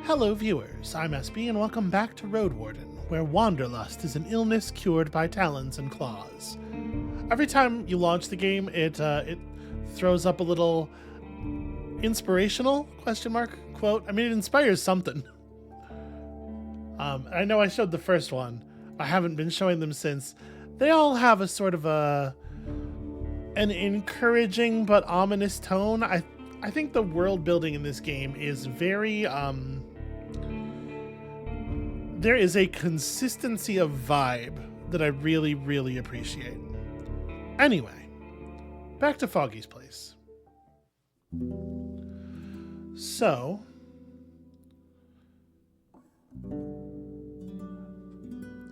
Hello viewers, I'm SB and welcome back to Roadwarden, where Wanderlust is an illness cured by talons and claws. Every time you launch the game, it throws up a little inspirational question mark quote. I mean, it inspires something. I know I showed the first one. I haven't been showing them since. They all have a sort of an encouraging but ominous tone. I think the world building in this game is very there is a consistency of vibe that I really, really appreciate. Anyway, back to Foggy's place. So,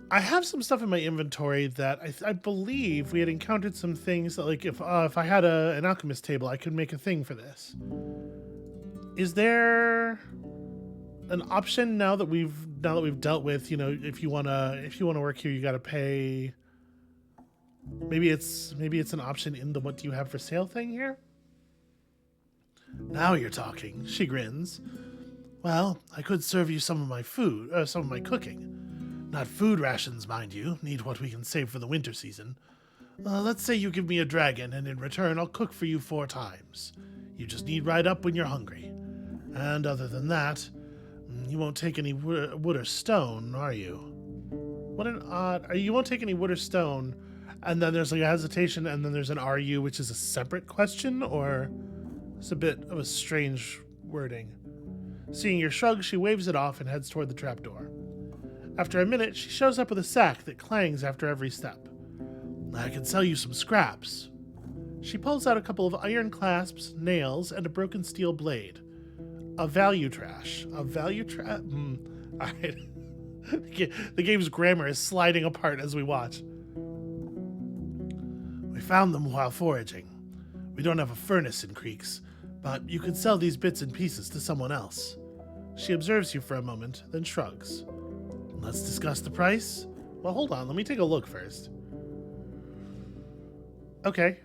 I have some stuff in my inventory that I believe we had encountered some things that, like, if I had an alchemist table, I could make a thing for this. Is there an option now that we've dealt with, you know, if you wanna work here, you gotta pay? Maybe it's an option in the what do you have for sale thing here? Now you're talking. She grins. Well, I could serve you some of my food, some of my cooking. Not food rations, mind you. Need what we can save for the winter season. Let's say you give me a dragon, and in return, I'll cook for you 4 times. You just need right up when you're hungry. And other than that, you won't take any wood or stone, are you? What an odd... You won't take any wood or stone, and then there's like a hesitation, and then there's an are you, which is a separate question, or... It's a bit of a strange wording. Seeing your shrug, she waves it off and heads toward the trapdoor. After a minute, she shows up with a sack that clangs after every step. I can sell you some scraps. She pulls out a couple of iron clasps, nails, and a broken steel blade. A value trash. A value trash? Alright. The game's grammar is sliding apart as we watch. We found them while foraging. We don't have a furnace in Creeks, but you could sell these bits and pieces to someone else. She observes you for a moment, then shrugs. Let's discuss the price. Well, hold on. Let me take a look first. Okay.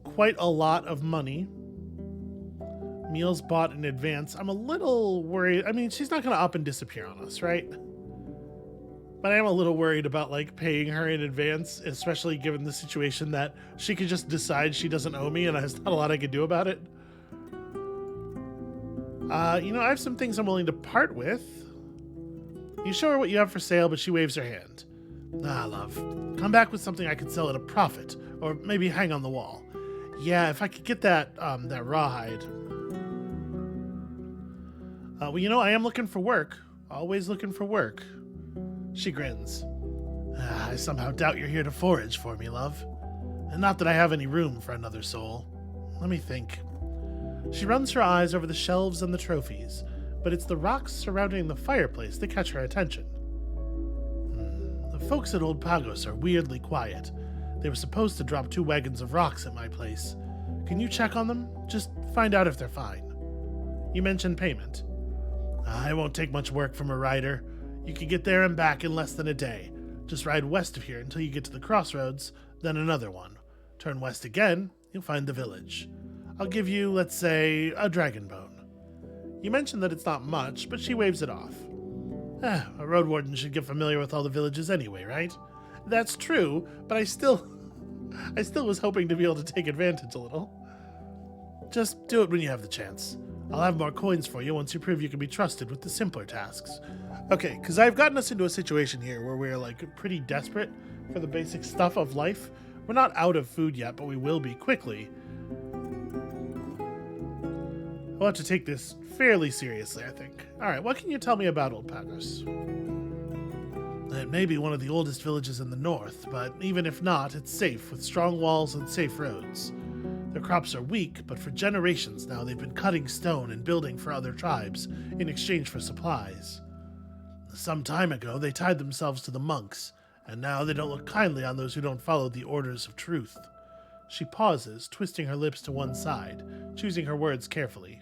Quite a lot of money. Meals bought in advance. I'm a little worried. I mean, she's not going to up and disappear on us, right? But I am a little worried about, like, paying her in advance, especially given the situation that she could just decide she doesn't owe me and there's not a lot I could do about it. You know, I have some things I'm willing to part with. You show her what you have for sale, but she waves her hand. Ah, love. Come back with something I could sell at a profit, or maybe hang on the wall. Yeah, if I could get that rawhide. Well, you know, I am looking for work. Always looking for work. She grins. I somehow doubt you're here to forage for me, love. And not that I have any room for another soul. Let me think. She runs her eyes over the shelves and the trophies, but it's the rocks surrounding the fireplace that catch her attention. The folks at Old Pagos are weirdly quiet. They were supposed to drop 2 wagons of rocks at my place. Can you check on them? Just find out if they're fine. You mentioned payment. I won't take much work from a rider. You can get there and back in less than a day. Just ride west of here until you get to the crossroads, then another one. Turn west again, you'll find the village. I'll give you, let's say, a dragon bone. You mentioned that it's not much, but she waves it off. A Roadwarden should get familiar with all the villages anyway, right? That's true, but I still was hoping to be able to take advantage a little. Just do it when you have the chance. I'll have more coins for you once you prove you can be trusted with the simpler tasks. Okay, because I've gotten us into a situation here where we're, like, pretty desperate for the basic stuff of life. We're not out of food yet, but we will be quickly. We'll have to take this fairly seriously, I think. Alright, what can you tell me about Old Pagos? It may be one of the oldest villages in the north, but even if not, it's safe, with strong walls and safe roads. Their crops are weak, but for generations now they've been cutting stone and building for other tribes in exchange for supplies. Some time ago, they tied themselves to the monks, and now they don't look kindly on those who don't follow the orders of truth. She pauses, twisting her lips to one side, choosing her words carefully.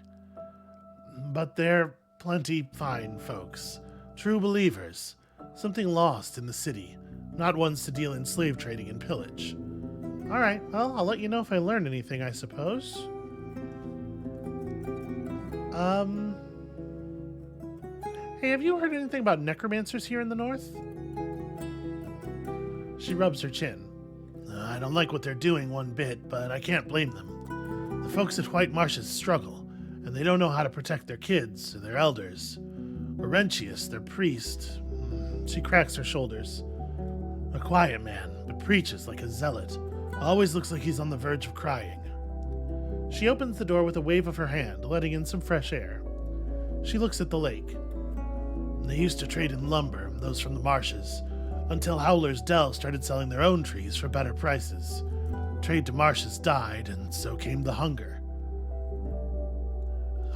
But they're plenty fine folks. True believers. Something lost in the city, not ones to deal in slave trading and pillage. Alright, well, I'll let you know if I learn anything, I suppose. Hey, have you heard anything about necromancers here in the north? She rubs her chin. I don't like what they're doing one bit, but I can't blame them. The folks at White Marshes struggle, and they don't know how to protect their kids or their elders. Laurentius, their priest, she cracks her shoulders. A quiet man, but preaches like a zealot. Always looks like he's on the verge of crying. She opens the door with a wave of her hand, letting in some fresh air. She looks at the lake. They used to trade in lumber, those from the marshes, until Howler's Dell started selling their own trees for better prices. Trade to marshes died, and so came the hunger.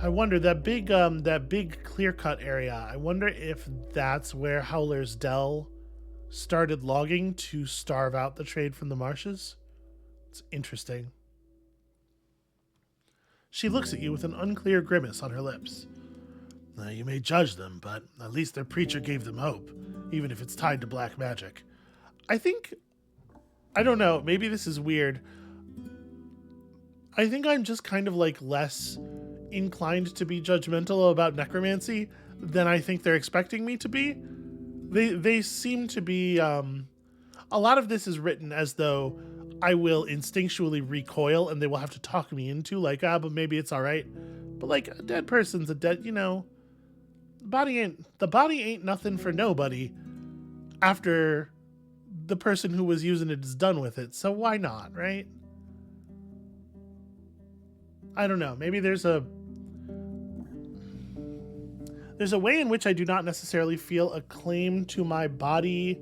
I wonder, that big clear-cut area, I wonder if that's where Howler's Dell started logging to starve out the trade from the marshes? It's interesting. She looks at you with an unclear grimace on her lips. You may judge them, but at least their preacher gave them hope, even if it's tied to black magic. I don't know, maybe this is weird. I think I'm just kind of like less inclined to be judgmental about necromancy than I think they're expecting me to be. They seem to be, a lot of this is written as though I will instinctually recoil and they will have to talk me into like, but maybe it's all right. But like, a dead person's a dead, the body ain't nothing for nobody after the person who was using it is done with it. So why not, right? I don't know. Maybe there's a way in which I do not necessarily feel a claim to my body.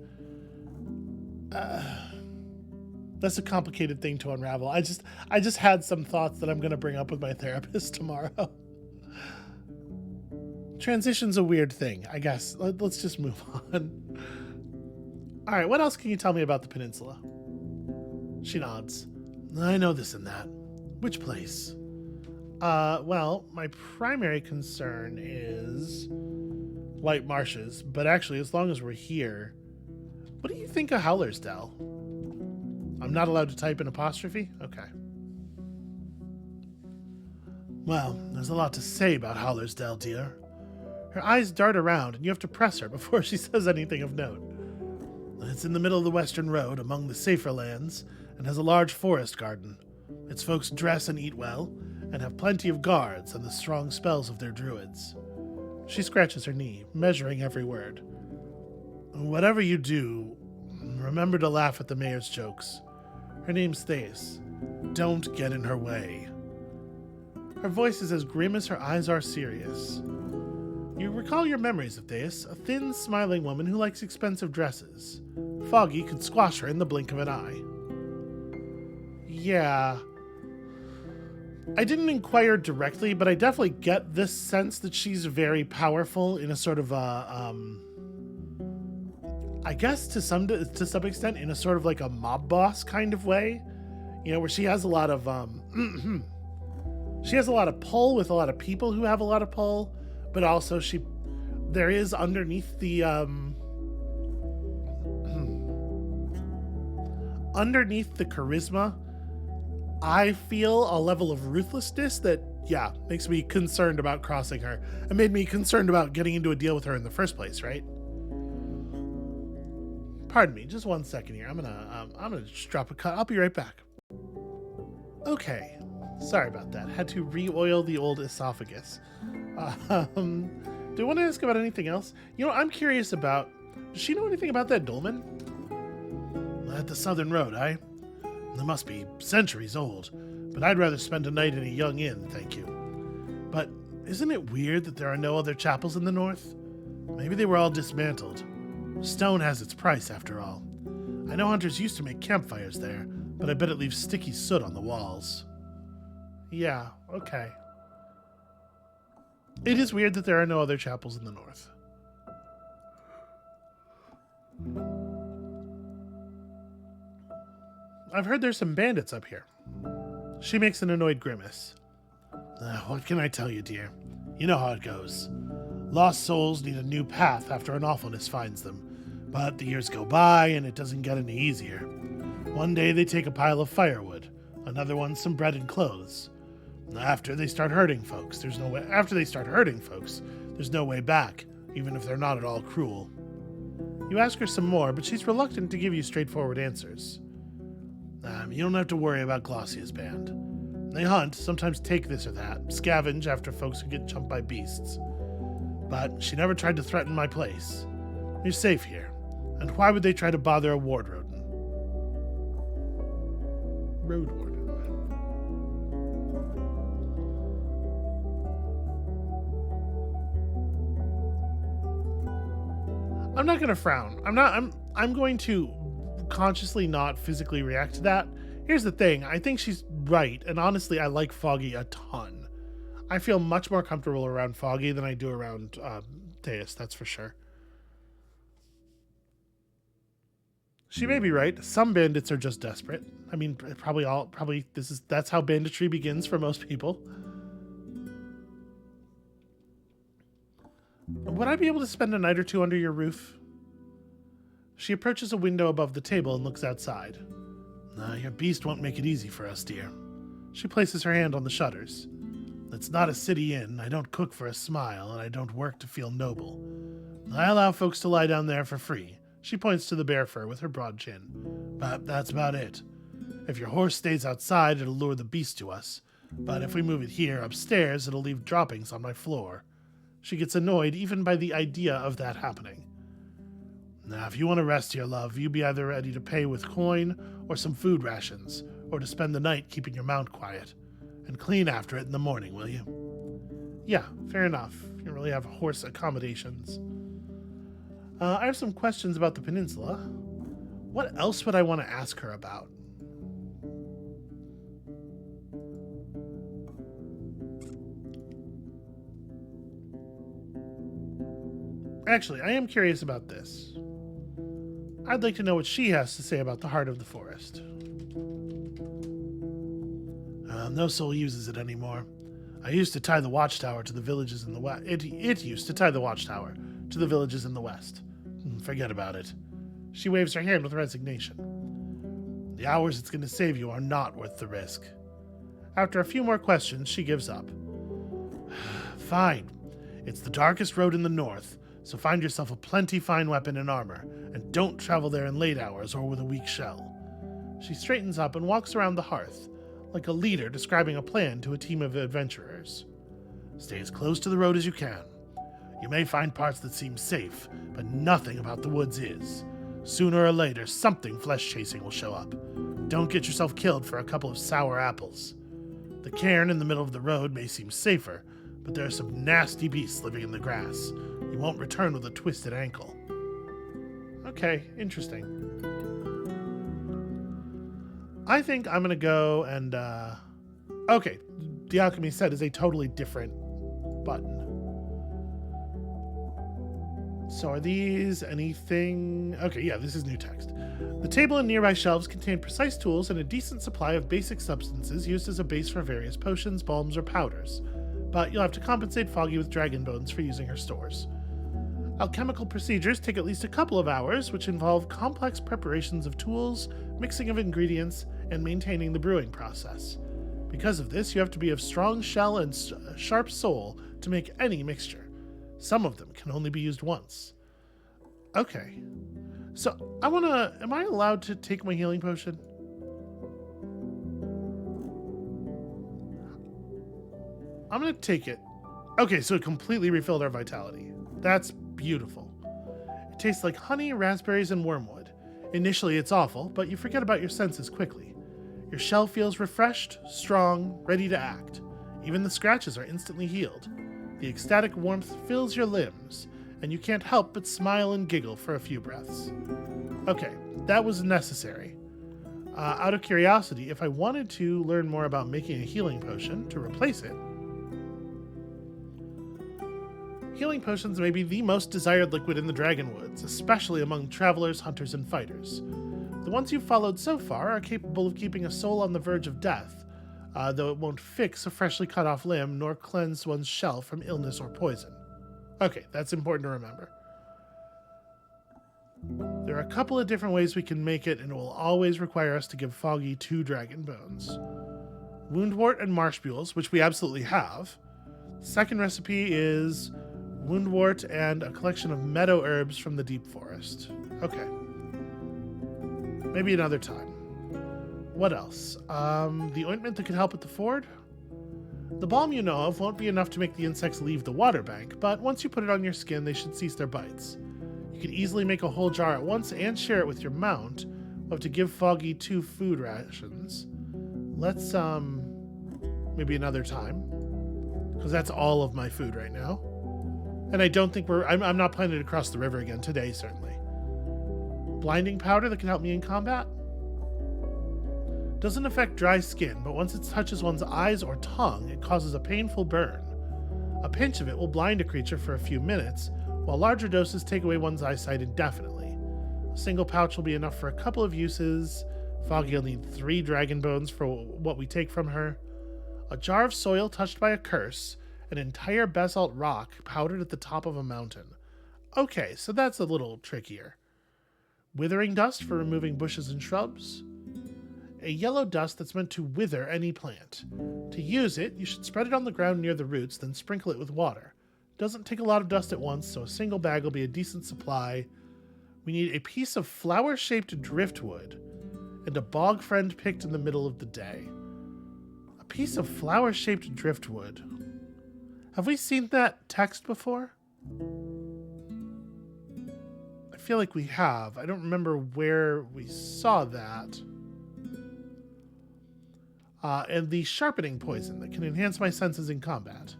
That's a complicated thing to unravel. I just had some thoughts that I'm going to bring up with my therapist tomorrow. Transition's a weird thing, I guess. Let's just move on. All right, what else can you tell me about the peninsula? She nods. I know this and that. Which place? Well, my primary concern is White Marshes, but actually, as long as we're here, what do you think of Howler's Dell? I'm not allowed to type an apostrophe? Okay. Well, there's a lot to say about Howler's Dell, dear. Her eyes dart around, and you have to press her before she says anything of note. It's in the middle of the Western Road, among the safer lands, and has a large forest garden. Its folks dress and eat well, and have plenty of guards and the strong spells of their druids. She scratches her knee, measuring every word. Whatever you do, remember to laugh at the mayor's jokes. Her name's Thais. Don't get in her way. Her voice is as grim as her eyes are serious. You recall your memories of Thais, a thin, smiling woman who likes expensive dresses. Foggy could squash her in the blink of an eye. Yeah. I didn't inquire directly, but I definitely get this sense that she's very powerful in a sort of I guess to some extent in a sort of like a mob boss kind of way, where she has a lot of she has a lot of pull with a lot of people who have a lot of pull, but also there is underneath the underneath the charisma, I feel a level of ruthlessness that, makes me concerned about crossing her. It made me concerned about getting into a deal with her in the first place, right? Pardon me, just 1 second here. I'm gonna just drop a cut. I'll be right back. Okay, sorry about that. Had to re-oil the old esophagus. Do you want to ask about anything else? I'm curious about. Does she know anything about that dolmen? At the Southern Road, They must be centuries old, but I'd rather spend a night in a young inn, thank you. But isn't it weird that there are no other chapels in the north? Maybe they were all dismantled. Stone has its price, after all. I know hunters used to make campfires there, but I bet it leaves sticky soot on the walls. Yeah, okay. It is weird that there are no other chapels in the north. I've heard there's some bandits up here. She makes an annoyed grimace. What can I tell you, dear? You know how it goes. Lost souls need a new path after an awfulness finds them. But the years go by and it doesn't get any easier. One day they take a pile of firewood, another one some bread and clothes. After they start hurting folks, there's no way back. even if they're not at all cruel. You ask her some more, but she's reluctant to give you straightforward answers. You don't have to worry about Gloscia's band. They hunt, sometimes take this or that, scavenge after folks who get jumped by beasts. But she never tried to threaten my place. You're safe here. And why would they try to bother a Roadwarden? Roadwarden. I'm not gonna frown. I'm going to consciously not physically react to that. Here's the thing, I think she's right, and honestly, I like Foggy a ton. I feel much more comfortable around Foggy than I do around Deus, that's for sure. She may be right. Some bandits are just desperate. I mean, that's how banditry begins for most people. Would I be able to spend a night or two under your roof? She approaches a window above the table and looks outside. Your beast won't make it easy for us, dear. She places her hand on the shutters. It's not a city inn. I don't cook for a smile, and I don't work to feel noble. I allow folks to lie down there for free. She points to the bear fur with her broad chin. But that's about it. If your horse stays outside, it'll lure the beast to us. But if we move it here upstairs, it'll leave droppings on my floor. She gets annoyed even by the idea of that happening. Now, if you want to rest here, love, you be either ready to pay with coin or some food rations, or to spend the night keeping your mount quiet. And clean after it in the morning, will you? Yeah, fair enough. You don't really have horse accommodations. I have some questions about the peninsula. What else would I want to ask her about? Actually, I am curious about this. I'd like to know what she has to say about the heart of the forest. No soul uses it anymore. I used to tie the watchtower to the villages in the west. It used to tie the watchtower to the villages in the west. Forget about it. She waves her hand with resignation. The hours it's going to save you are not worth the risk. After a few more questions, she gives up. Fine. It's the darkest road in the north, so find yourself a plenty fine weapon and armor, and don't travel there in late hours or with a weak shell. She straightens up and walks around the hearth, like a leader describing a plan to a team of adventurers. Stay as close to the road as you can. You may find parts that seem safe, but nothing about the woods is. Sooner or later, something flesh-chasing will show up. Don't get yourself killed for a couple of sour apples. The cairn in the middle of the road may seem safer, but there are some nasty beasts living in the grass. You won't return with a twisted ankle. Okay, interesting. I think I'm gonna go and, okay, the alchemy set is a totally different button. So are these anything? Okay, yeah, this is new text. The table and nearby shelves contain precise tools and a decent supply of basic substances used as a base for various potions, balms, or powders. But you'll have to compensate Foggy with dragon bones for using her stores. Alchemical procedures take at least a couple of hours, which involve complex preparations of tools, mixing of ingredients, and maintaining the brewing process. Because of this, you have to be of strong shell and sharp soul to make any mixture. Some of them can only be used once. Okay. So, am I allowed to take my healing potion? I'm gonna take it. Okay, so it completely refilled our vitality. That's beautiful. It tastes like honey, raspberries, and wormwood. Initially, it's awful, but you forget about your senses quickly. Your shell feels refreshed, strong, ready to act. Even the scratches are instantly healed. The ecstatic warmth fills your limbs, and you can't help but smile and giggle for a few breaths. Okay, that was necessary. Out of curiosity, if I wanted to learn more about making a healing potion to replace it, healing potions may be the most desired liquid in the Dragonwoods, especially among travelers, hunters, and fighters. The ones you've followed so far are capable of keeping a soul on the verge of death, though it won't fix a freshly cut off limb nor cleanse one's shell from illness or poison. Okay, that's important to remember. There are a couple of different ways we can make it, and it will always require us to give Foggy 2 dragon bones. Woundwort and marsh mules, which we absolutely have. The second recipe is Woundwort and a collection of meadow herbs from the deep forest. Okay. Maybe another time. What else? The ointment that could help with the ford? The balm you know of won't be enough to make the insects leave the water bank, but once you put it on your skin, they should cease their bites. You can easily make a whole jar at once and share it with your mount. We'll have to give Foggy 2 food rations. Let's, maybe another time. Because that's all of my food right now. And I don't think I'm not planning to cross the river again today, certainly. Blinding powder that can help me in combat? Doesn't affect dry skin, but once it touches one's eyes or tongue, it causes a painful burn. A pinch of it will blind a creature for a few minutes, while larger doses take away one's eyesight indefinitely. A single pouch will be enough for a couple of uses. Foggy will need 3 dragon bones for what we take from her. A jar of soil touched by a curse, an entire basalt rock powdered at the top of a mountain. Okay, so that's a little trickier. Withering dust for removing bushes and shrubs. A yellow dust that's meant to wither any plant. To use it, you should spread it on the ground near the roots, then sprinkle it with water. It doesn't take a lot of dust at once, so a single bag will be a decent supply. We need a piece of flower-shaped driftwood and a bog friend picked in the middle of the day. A piece of flower-shaped driftwood. Have we seen that text before? I feel like we have. I don't remember where we saw that. And the sharpening poison that can enhance my senses in combat.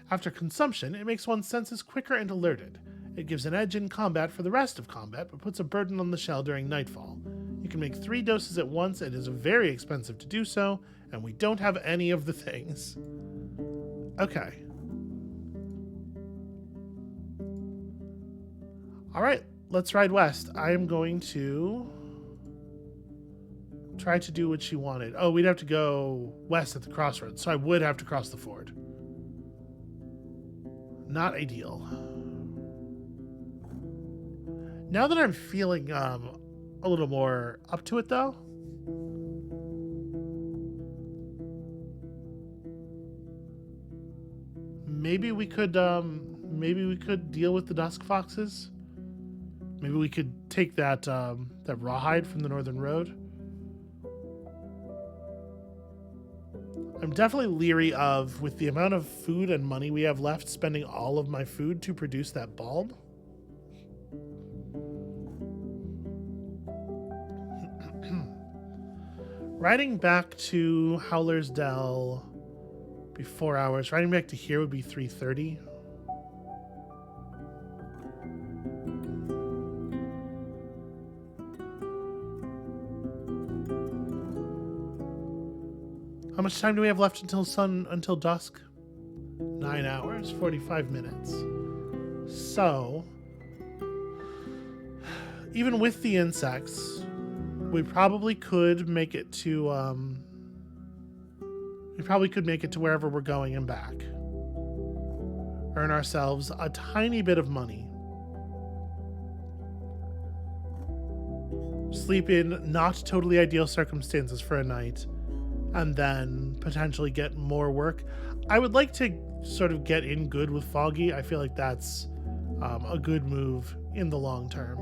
After consumption, it makes one's senses quicker and alerted. It gives an edge in combat for the rest of combat, but puts a burden on the shell during nightfall. You can make 3 doses at once. It is very expensive to do so, and we don't have any of the things. Okay. Alright, let's ride west. I am going to try to do what she wanted. Oh, we'd have to go west at the crossroads, so I would have to cross the ford. Not ideal. Now that I'm feeling a little more up to it, though, maybe we could deal with the dusk foxes. Maybe we could take that that rawhide from the northern road. I'm definitely leery of, with the amount of food and money we have left, spending all of my food to produce that bulb. Riding back to Howler's Dell be 4 hours. Riding back to here would be 3:30. How much time do we have left until dusk? 9 hours, 45 minutes. So, even with the insects, we probably could make it to wherever we're going and back. Earn ourselves a tiny bit of money. Sleep in not totally ideal circumstances for a night. And then potentially get more work. I would like to sort of get in good with Foggy. I feel like that's a good move in the long term.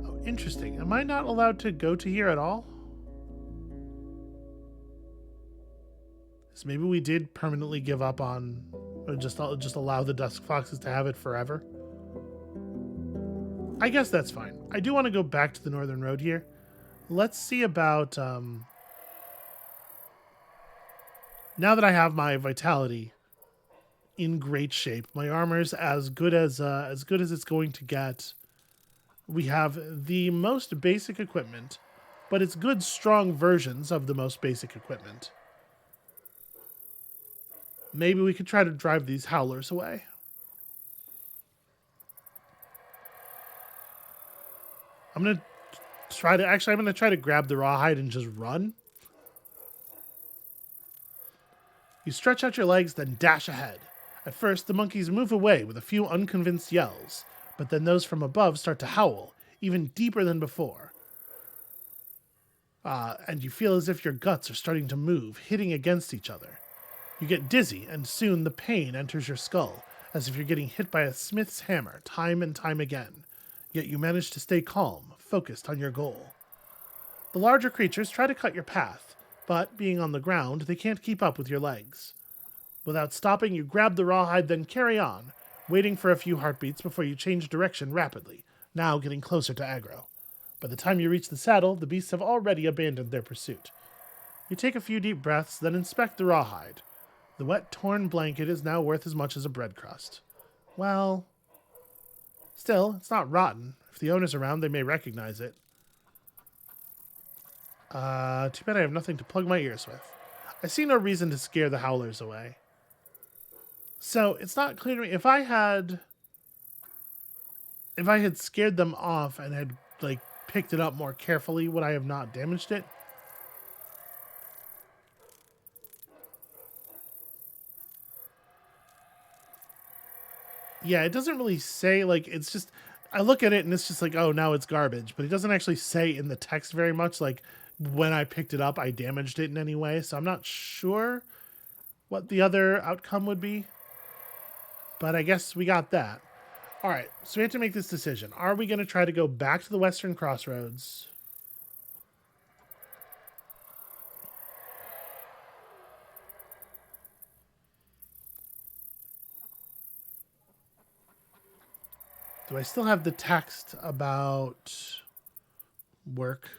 Oh, interesting. Am I not allowed to go to here at all? So maybe we did permanently give up on, or just allow the dusk foxes to have it forever. I guess that's fine. I do want to go back to the northern road here. Let's see about, now that I have my vitality in great shape, my armor's as good as it's going to get. We have the most basic equipment, but it's good, strong versions of the most basic equipment. Maybe we could try to drive these howlers away. I'm going to try to grab the rawhide and just run. You stretch out your legs, then dash ahead. At first, the monkeys move away with a few unconvinced yells, but then those from above start to howl, even deeper than before. and you feel as if your guts are starting to move, hitting against each other. You get dizzy, and soon the pain enters your skull, as if you're getting hit by a smith's hammer time and time again. Yet you manage to stay calm, focused on your goal. The larger creatures try to cut your path, but being on the ground, they can't keep up with your legs. Without stopping, you grab the rawhide, then carry on, waiting for a few heartbeats before you change direction rapidly, now getting closer to aggro. By the time you reach the saddle, the beasts have already abandoned their pursuit. You take a few deep breaths, then inspect the rawhide. The wet, torn blanket is now worth as much as a bread crust. Well, still, it's not rotten. If the owner's around, they may recognize it. Too bad I have nothing to plug my ears with. I see no reason to scare the howlers away. So, it's not clear to me. If I had scared them off and had, picked it up more carefully, would I have not damaged it? Yeah, it doesn't really say, it's just, I look at it and it's just like, oh, now it's garbage. But it doesn't actually say in the text very much, when I picked it up, I damaged it in any way. So I'm not sure what the other outcome would be. But I guess we got that. All right, so we have to make this decision. Are we going to try to go back to the Western Crossroads? Do I still have the text about work?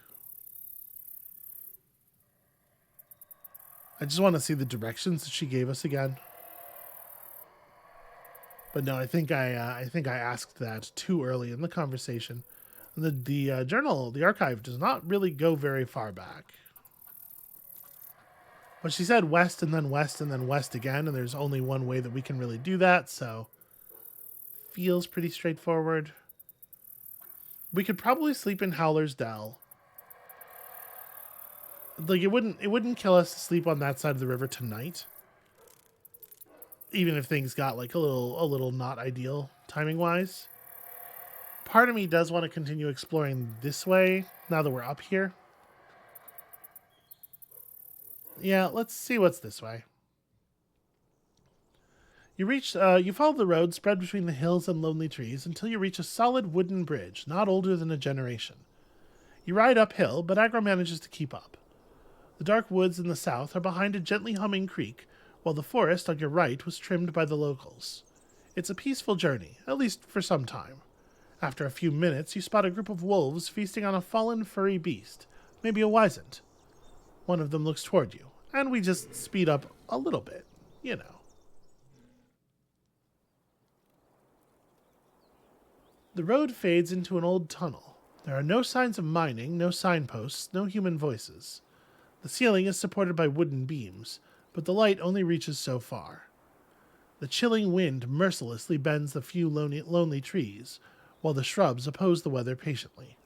I just want to see the directions that she gave us again. But no, I think I asked that too early in the conversation. The journal, the archive, does not really go very far back. But she said west and then west and then west again, and there's only one way that we can really do that, so feels pretty straightforward. We could probably sleep in Howler's Dell. It wouldn't kill us to sleep on that side of the river tonight. Even if things got a little not ideal timing wise. Part of me does want to continue exploring this way now that we're up here. Yeah, let's see what's this way. You follow the road spread between the hills and lonely trees until you reach a solid wooden bridge, not older than a generation. You ride uphill, but Agro manages to keep up. The dark woods in the south are behind a gently humming creek, while the forest on your right was trimmed by the locals. It's a peaceful journey, at least for some time. After a few minutes, you spot a group of wolves feasting on a fallen furry beast, maybe a wisent. One of them looks toward you, and we just speed up a little bit, you know. The road fades into an old tunnel. There are no signs of mining, no signposts, no human voices. The ceiling is supported by wooden beams, but the light only reaches so far. The chilling wind mercilessly bends the few lonely trees, while the shrubs oppose the weather patiently.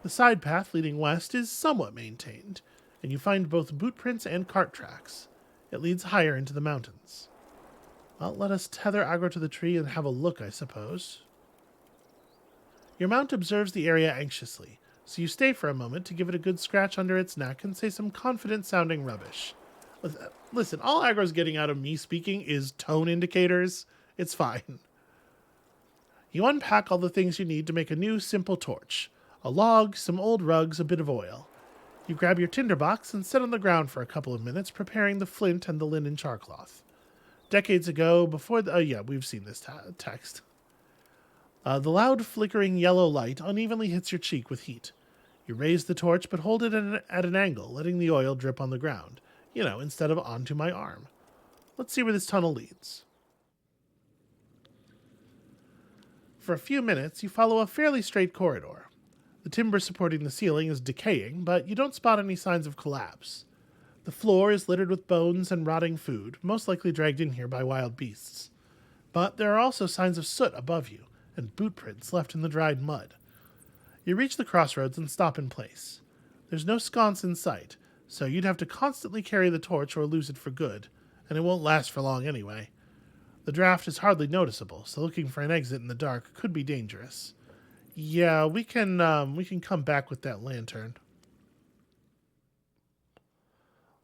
The side path leading west is somewhat maintained, and you find both boot prints and cart tracks. It leads higher into the mountains. Well, let us tether Agro to the tree and have a look, I suppose. Your mount observes the area anxiously, so you stay for a moment to give it a good scratch under its neck and say some confident-sounding rubbish. Listen, all Agro's getting out of me speaking is tone indicators. It's fine. You unpack all the things you need to make a new, simple torch. A log, some old rugs, a bit of oil. You grab your tinderbox and sit on the ground for a couple of minutes, preparing the flint and the linen charcloth. Decades ago, before the... Oh yeah, we've seen this text. The loud, flickering yellow light unevenly hits your cheek with heat. You raise the torch, but hold it at an angle, letting the oil drip on the ground. Instead of onto my arm. Let's see where this tunnel leads. For a few minutes, you follow a fairly straight corridor. The timber supporting the ceiling is decaying, but you don't spot any signs of collapse. The floor is littered with bones and rotting food, most likely dragged in here by wild beasts. But there are also signs of soot above you, and boot prints left in the dried mud. You reach the crossroads and stop in place. There's no sconce in sight, so you'd have to constantly carry the torch or lose it for good, and it won't last for long anyway. The draft is hardly noticeable, so looking for an exit in the dark could be dangerous. Yeah, we can come back with that lantern.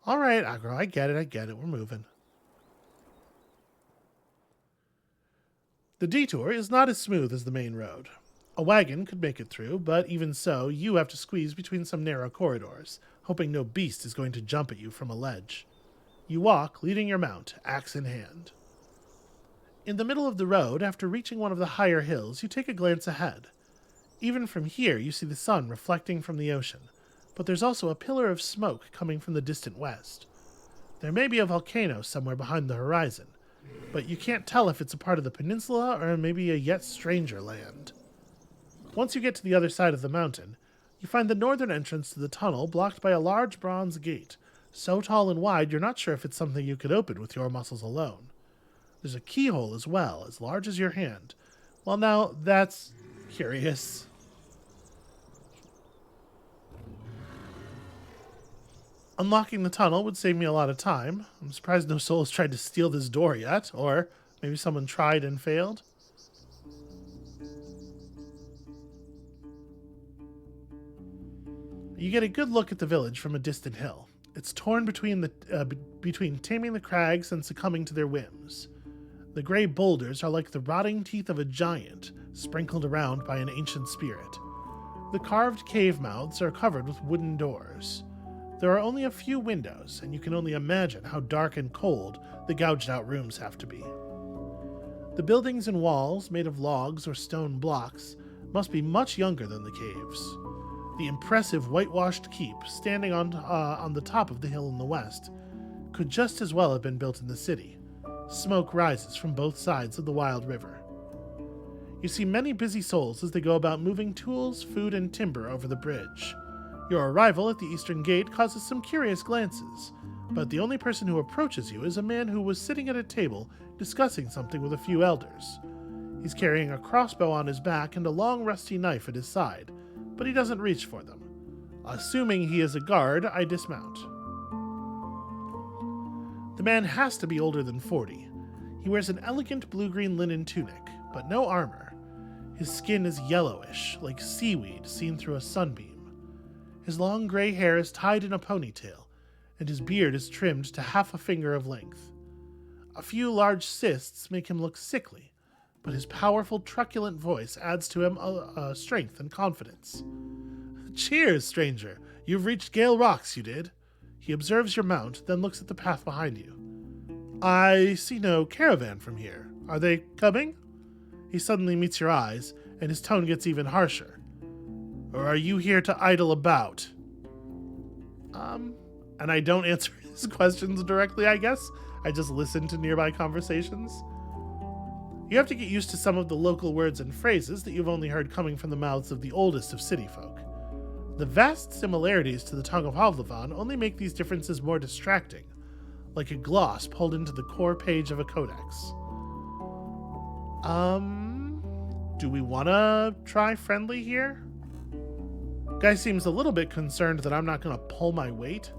All right, Agro, I get it. We're moving. The detour is not as smooth as the main road. A wagon could make it through, but even so, you have to squeeze between some narrow corridors, hoping no beast is going to jump at you from a ledge. You walk, leading your mount, axe in hand. In the middle of the road, after reaching one of the higher hills, you take a glance ahead. Even from here, you see the sun reflecting from the ocean, but there's also a pillar of smoke coming from the distant west. There may be a volcano somewhere behind the horizon, but you can't tell if it's a part of the peninsula or maybe a yet stranger land. Once you get to the other side of the mountain, you find the northern entrance to the tunnel blocked by a large bronze gate, so tall and wide you're not sure if it's something you could open with your muscles alone. There's a keyhole as well, as large as your hand. Well, now, that's curious. Unlocking the tunnel would save me a lot of time. I'm surprised no soul has tried to steal this door yet, or maybe someone tried and failed. You get a good look at the village from a distant hill. It's torn between taming the crags and succumbing to their whims. The gray boulders are like the rotting teeth of a giant, sprinkled around by an ancient spirit. The carved cave mouths are covered with wooden doors. There are only a few windows, and you can only imagine how dark and cold the gouged-out rooms have to be. The buildings and walls, made of logs or stone blocks, must be much younger than the caves. The impressive whitewashed keep, standing on the top of the hill in the west, could just as well have been built in the city. Smoke rises from both sides of the wild river. You see many busy souls as they go about moving tools, food, and timber over the bridge. Your arrival at the eastern gate causes some curious glances, but the only person who approaches you is a man who was sitting at a table discussing something with a few elders. He's carrying a crossbow on his back and a long rusty knife at his side, but he doesn't reach for them. Assuming he is a guard, I dismount. The man has to be older than 40. He wears an elegant blue-green linen tunic, but no armor. His skin is yellowish, like seaweed seen through a sunbeam. His long gray hair is tied in a ponytail, and his beard is trimmed to half a finger of length. A few large cysts make him look sickly, but his powerful, truculent voice adds to him strength and confidence. "Cheers, stranger! You've reached Gale Rocks, you did." He observes your mount, then looks at the path behind you. "I see no caravan from here. Are they coming?" He suddenly meets your eyes, and his tone gets even harsher. "Or are you here to idle about?" And I don't answer his questions directly, I guess. I just listen to nearby conversations. You have to get used to some of the local words and phrases that you've only heard coming from the mouths of the oldest of city folk. The vast similarities to the tongue of Havlavan only make these differences more distracting, like a gloss pulled into the core page of a codex. Do we want to try friendly here? Guy seems a little bit concerned that I'm not going to pull my weight.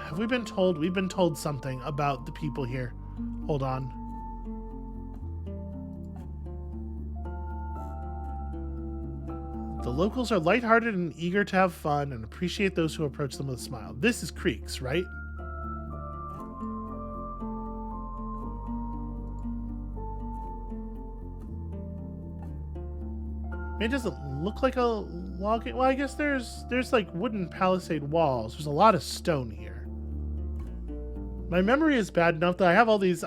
Have we been told? We've been told something about the people here. Hold on. The locals are lighthearted and eager to have fun and appreciate those who approach them with a smile. This is Creeks, right? It doesn't look like a log. Well, I guess there's like wooden palisade walls. There's a lot of stone here. My memory is bad enough that I have all these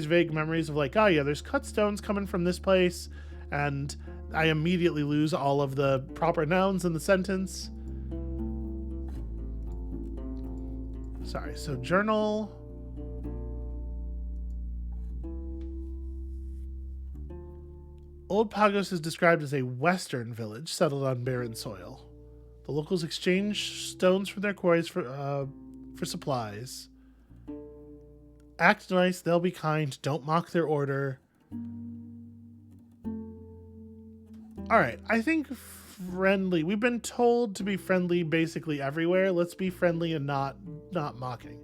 vague memories of like, oh yeah, there's cut stones coming from this place, and I immediately lose all of the proper nouns in the sentence. Sorry, so journal. Old Pagos is described as a western village settled on barren soil. The locals exchange stones from their quarries for supplies. Act nice, they'll be kind, don't mock their order. Alright, I think friendly. We've been told to be friendly basically everywhere. Let's be friendly and not mocking.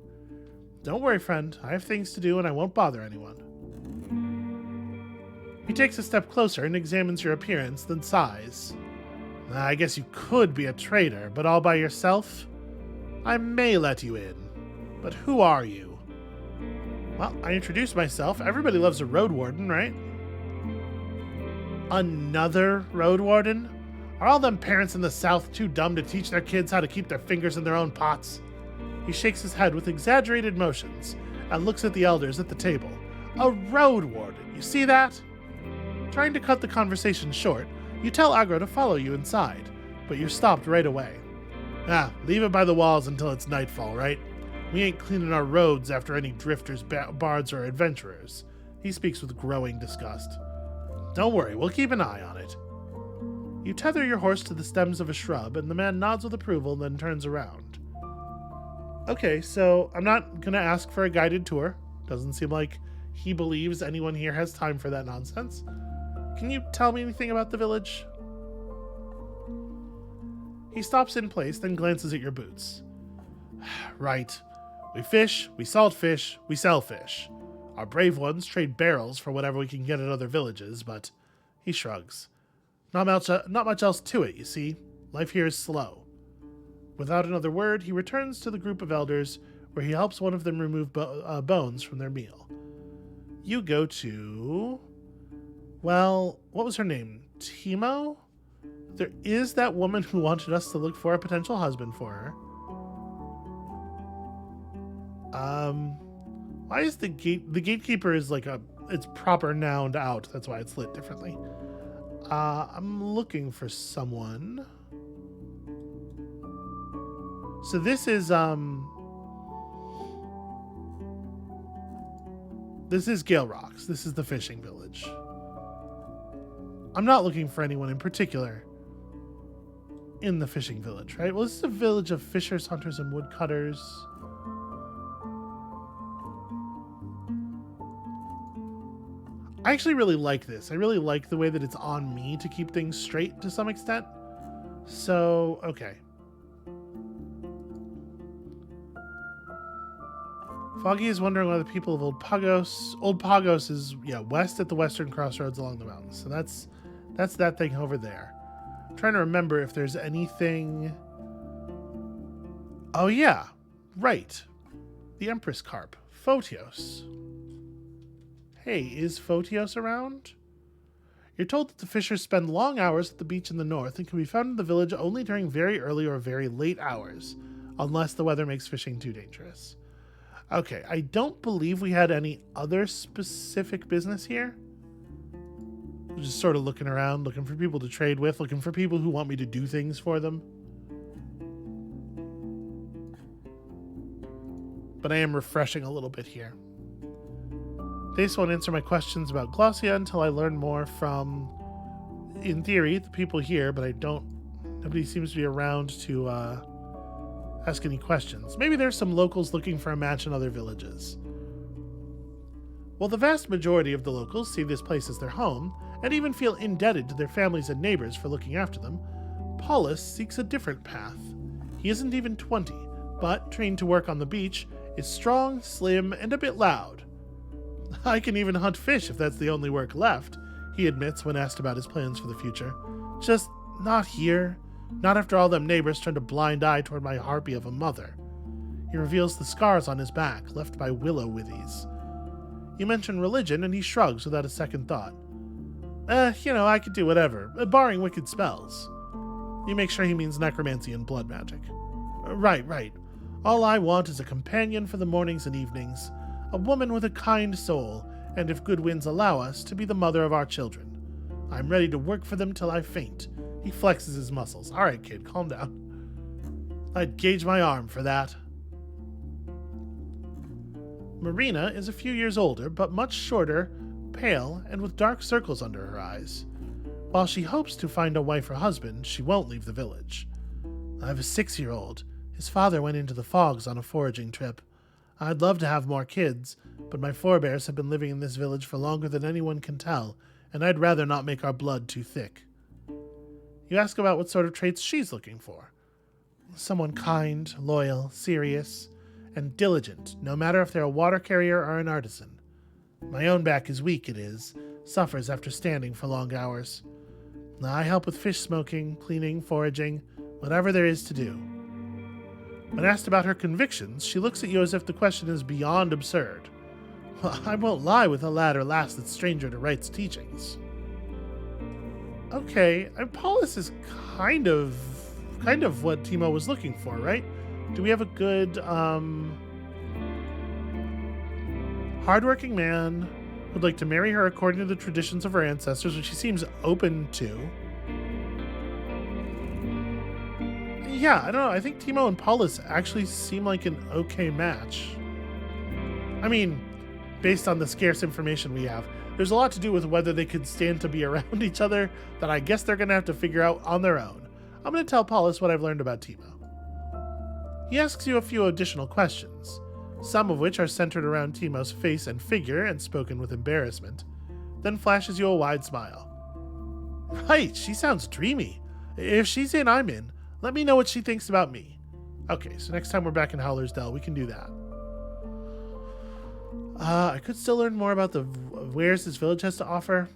Don't worry, friend. I have things to do and I won't bother anyone. He takes a step closer and examines your appearance, then sighs. I guess you could be a traitor, but all by yourself? I may let you in. But who are you? Well, I introduced myself. Everybody loves a Roadwarden, right? Another Roadwarden? Are all them parents in the South too dumb to teach their kids how to keep their fingers in their own pots? He shakes his head with exaggerated motions and looks at the elders at the table. A Roadwarden, you see that? Trying to cut the conversation short, you tell Agro to follow you inside, but you're stopped right away. Leave it by the walls until it's nightfall, right? We ain't cleaning our roads after any drifters, bards, or adventurers. He speaks with growing disgust. Don't worry, we'll keep an eye on it. You tether your horse to the stems of a shrub, and the man nods with approval, then turns around. Okay, so I'm not going to ask for a guided tour. Doesn't seem like he believes anyone here has time for that nonsense. Can you tell me anything about the village? He stops in place, then glances at your boots. Right. We fish, we salt fish, we sell fish. Our brave ones trade barrels for whatever we can get at other villages, but he shrugs. Not much else to it, you see. Life here is slow. Without another word, he returns to the group of elders, where he helps one of them remove bones from their meal. You go to... Well, what was her name? Timo? There is that woman who wanted us to look for a potential husband for her. Why is the gatekeeper is like it's proper nouned out. That's why it's lit differently. I'm looking for someone. So this is Gale Rocks. This is the fishing village. I'm not looking for anyone in particular in the fishing village, right? Well, this is a village of fishers, hunters, and woodcutters. I actually really like this. I really like the way that it's on me to keep things straight to some extent. So, okay. Foggy is wondering why the people of Old Pagos is, west at the western crossroads along the mountains. So that's that thing over there. I'm trying to remember if there's anything... Oh, yeah. Right. The Empress Carp. Photios. Hey, is Photios around? You're told that the fishers spend long hours at the beach in the north and can be found in the village only during very early or very late hours, unless the weather makes fishing too dangerous. Okay, I don't believe we had any other specific business here. Just sort of looking around, looking for people to trade with, looking for people who want me to do things for them. But I am refreshing a little bit here. This won't answer my questions about Glossia until I learn more from, in theory, the people here, but nobody seems to be around to ask any questions. Maybe there's some locals looking for a match in other villages. While the vast majority of the locals see this place as their home, and even feel indebted to their families and neighbors for looking after them, Paulus seeks a different path. He isn't even 20, but, trained to work on the beach, is strong, slim, and a bit loud. I can even hunt fish if that's the only work left, he admits when asked about his plans for the future. Just not here. Not after all them neighbors turned a blind eye toward my harpy of a mother. He reveals the scars on his back, left by willow withies. You mention religion, and he shrugs without a second thought. I could do whatever, barring wicked spells. You make sure he means necromancy and blood magic. Right. All I want is a companion for the mornings and evenings, a woman with a kind soul, and if good winds allow us, to be the mother of our children. I'm ready to work for them till I faint. He flexes his muscles. All right, kid, calm down. I'd gauge my arm for that. Marina is a few years older, but much shorter, pale, and with dark circles under her eyes. While she hopes to find a wife or husband, she won't leave the village. I have a 6-year-old. His father went into the fogs on a foraging trip. I'd love to have more kids, but my forebears have been living in this village for longer than anyone can tell, and I'd rather not make our blood too thick. You ask about what sort of traits she's looking for. Someone kind, loyal, serious, and diligent, no matter if they're a water carrier or an artisan. My own back is weak, it is, suffers after standing for long hours. I help with fish smoking, cleaning, foraging, whatever there is to do. When asked about her convictions, she looks at you as if the question is beyond absurd. Well, I won't lie with a lad or lass that's stranger to right's teachings. Okay, and Paulus is kind of what Timo was looking for, right? Do we have a good, hardworking man would like to marry her according to the traditions of her ancestors, which she seems open to. Yeah, I don't know. I think Timo and Paulus actually seem like an okay match. I mean, based on the scarce information we have, there's a lot to do with whether they could stand to be around each other that I guess they're going to have to figure out on their own. I'm going to tell Paulus what I've learned about Timo. He asks you a few additional questions, some of which are centered around Timo's face and figure and spoken with embarrassment, then flashes you a wide smile. Right, she sounds dreamy. If she's in, I'm in. Let me know what she thinks about me. Okay, so next time we're back in Howler's Dell, we can do that. I could still learn more about the wares this village has to offer.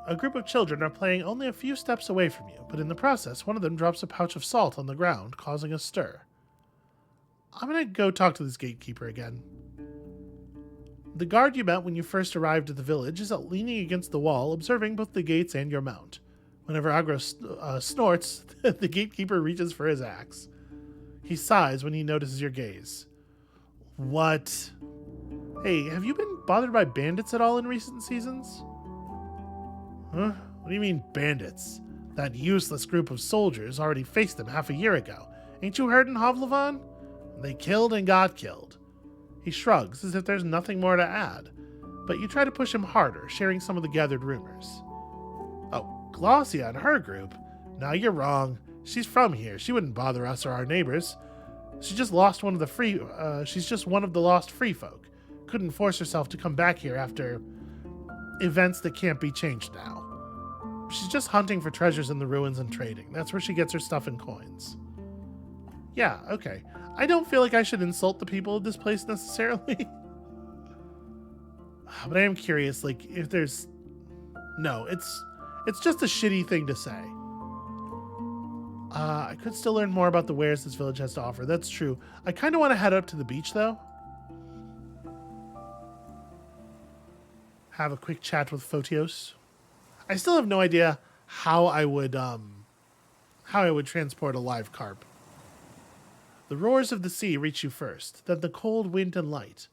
A group of children are playing only a few steps away from you, but in the process, one of them drops a pouch of salt on the ground, causing a stir. I'm going to go talk to this gatekeeper again. The guard you met when you first arrived at the village is leaning against the wall, observing both the gates and your mount. Whenever Agro snorts, the gatekeeper reaches for his axe. He sighs when he notices your gaze. What? Hey, have you been bothered by bandits at all in recent seasons? Huh? What do you mean, bandits? That useless group of soldiers already faced them half a year ago. Ain't you heard in Hovlevan? They killed and got killed. He shrugs as if there's nothing more to add, but you try to push him harder, sharing some of the gathered rumors. Oh, Glossia and her group? No, you're wrong. She's from here. She wouldn't bother us or our neighbors. She's just one of the lost free folk. Couldn't force herself to come back here after events that can't be changed now. She's just hunting for treasures in the ruins and trading. That's where she gets her stuff and coins. Yeah, okay. I don't feel like I should insult the people of this place necessarily. But I am curious, like, if there's... No, it's just a shitty thing to say. I could still learn more about the wares this village has to offer. That's true. I kind of want to head up to the beach, though. Have a quick chat with Photios. I still have no idea how I would transport a live carp. The roars of the sea reach you first, then the cold wind and light.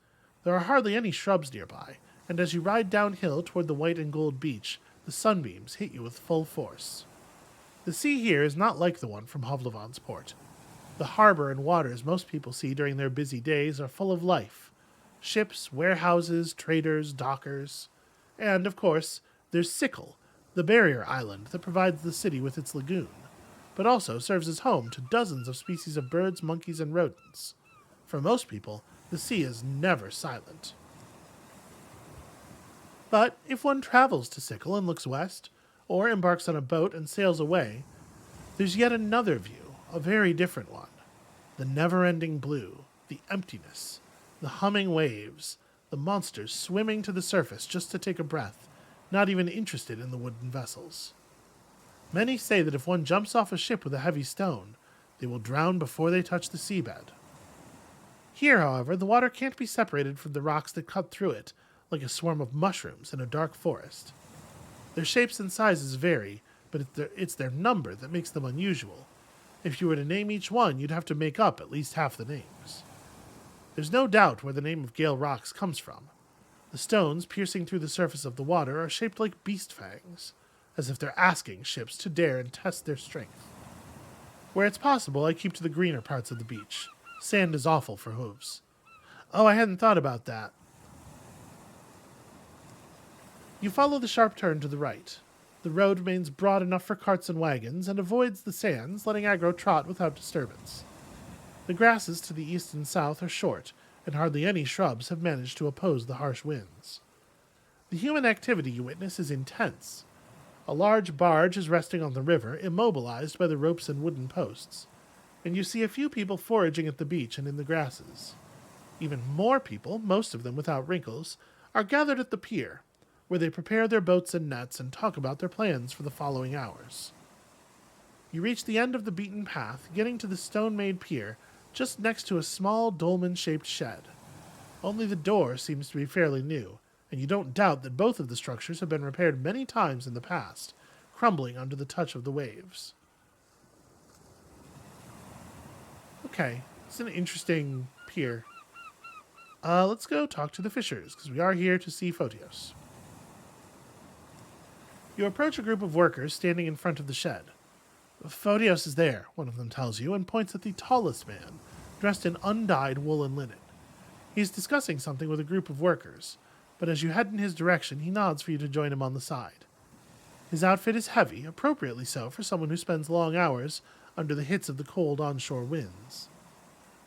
There are hardly any shrubs nearby, and as you ride downhill toward the white and gold beach, the sunbeams hit you with full force. The sea here is not like the one from Hovlevan's port. The harbor and waters most people see during their busy days are full of life. Ships, warehouses, traders, dockers. And, of course, there's Sickle, the barrier island that provides the city with its lagoon, but also serves as home to dozens of species of birds, monkeys, and rodents. For most people, the sea is never silent. But if one travels to Sickle and looks west, or embarks on a boat and sails away, there's yet another view, a very different one. The never-ending blue, the emptiness, the humming waves, the monsters swimming to the surface just to take a breath, not even interested in the wooden vessels. Many say that if one jumps off a ship with a heavy stone, they will drown before they touch the seabed. Here, however, the water can't be separated from the rocks that cut through it, like a swarm of mushrooms in a dark forest. Their shapes and sizes vary, but it's their number that makes them unusual. If you were to name each one, you'd have to make up at least half the names. There's no doubt where the name of Gale rocks comes from. The stones piercing through the surface of the water are shaped like beast fangs, as if they're asking ships to dare and test their strength. Where it's possible, I keep to the greener parts of the beach. Sand is awful for hooves. Oh, I hadn't thought about that. You follow the sharp turn to the right. The road remains broad enough for carts and wagons and avoids the sands, letting Agro trot without disturbance. The grasses to the east and south are short, and hardly any shrubs have managed to oppose the harsh winds. The human activity you witness is intense. A large barge is resting on the river, immobilized by the ropes and wooden posts, and you see a few people foraging at the beach and in the grasses. Even more people, most of them without wrinkles, are gathered at the pier, where they prepare their boats and nets and talk about their plans for the following hours. You reach the end of the beaten path, getting to the stone-made pier just next to a small dolmen-shaped shed. Only the door seems to be fairly new, and you don't doubt that both of the structures have been repaired many times in the past, crumbling under the touch of the waves. Okay, it's an interesting pier. Let's go talk to the fishers, because we are here to see Photios. You approach a group of workers standing in front of the shed. Photios is there, one of them tells you, and points at the tallest man, dressed in undyed woolen linen. He's discussing something with a group of workers, but as you head in his direction, he nods for you to join him on the side. His outfit is heavy, appropriately so for someone who spends long hours under the hits of the cold onshore winds.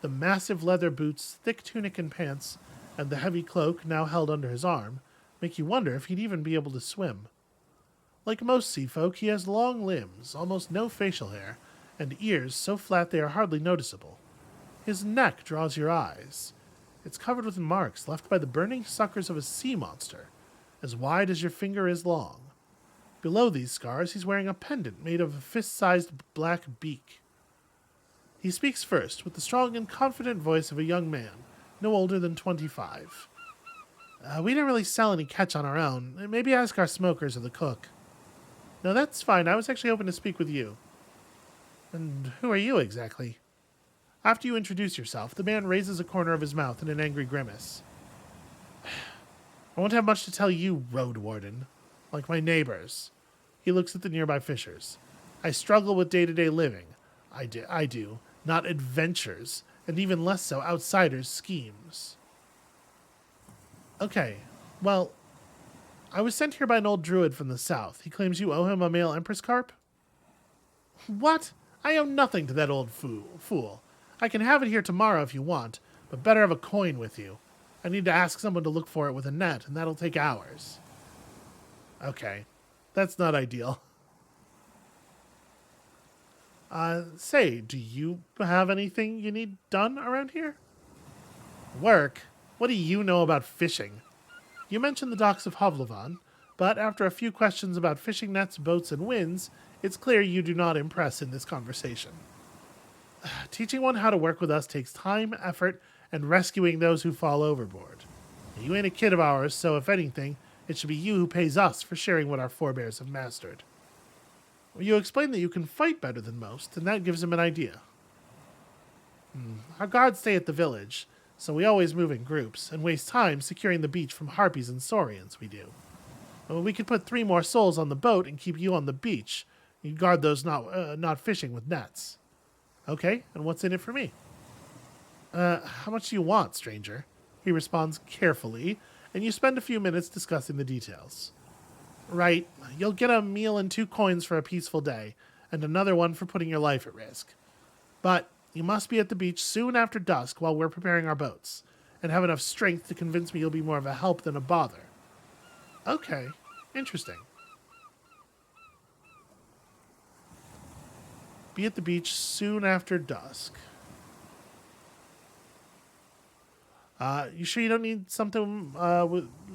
The massive leather boots, thick tunic and pants, and the heavy cloak now held under his arm make you wonder if he'd even be able to swim. Like most sea folk, he has long limbs, almost no facial hair, and ears so flat they are hardly noticeable. His neck draws your eyes. It's covered with marks left by the burning suckers of a sea monster, as wide as your finger is long. Below these scars, he's wearing a pendant made of a fist-sized black beak. He speaks first, with the strong and confident voice of a young man, no older than 25. We didn't really sell any catch on our own. Maybe ask our smokers or the cook. No, that's fine. I was actually hoping to speak with you. And who are you exactly? After you introduce yourself, the man raises a corner of his mouth in an angry grimace. I won't have much to tell you, Roadwarden. Like my neighbors. He looks at the nearby fishers. I struggle with day-to-day living. I do. Not adventures, and even less so outsiders' schemes. Okay, well, I was sent here by an old druid from the south. He claims you owe him a male empress carp? What? I owe nothing to that old fool. I can have it here tomorrow if you want, but better have a coin with you. I need to ask someone to look for it with a net, and that'll take hours. Okay, that's not ideal. Say, do you have anything you need done around here? Work? What do you know about fishing? You mentioned the docks of Hovlevan, but after a few questions about fishing nets, boats, and winds, it's clear you do not impress in this conversation. Teaching one how to work with us takes time, effort, and rescuing those who fall overboard. You ain't a kid of ours, so if anything, it should be you who pays us for sharing what our forebears have mastered. You explain that you can fight better than most, and that gives him an idea. Our guards stay at the village, so we always move in groups, and waste time securing the beach from harpies and saurians, we do. We could put 3 more souls on the boat and keep you on the beach. You guard those not fishing with nets. Okay, and what's in it for me? How much do you want, stranger? He responds carefully, and you spend a few minutes discussing the details. Right, you'll get a meal and 2 coins for a peaceful day, and another one for putting your life at risk. But you must be at the beach soon after dusk while we're preparing our boats, and have enough strength to convince me you'll be more of a help than a bother. Okay, interesting. Be at the beach soon after dusk. You sure you don't need something,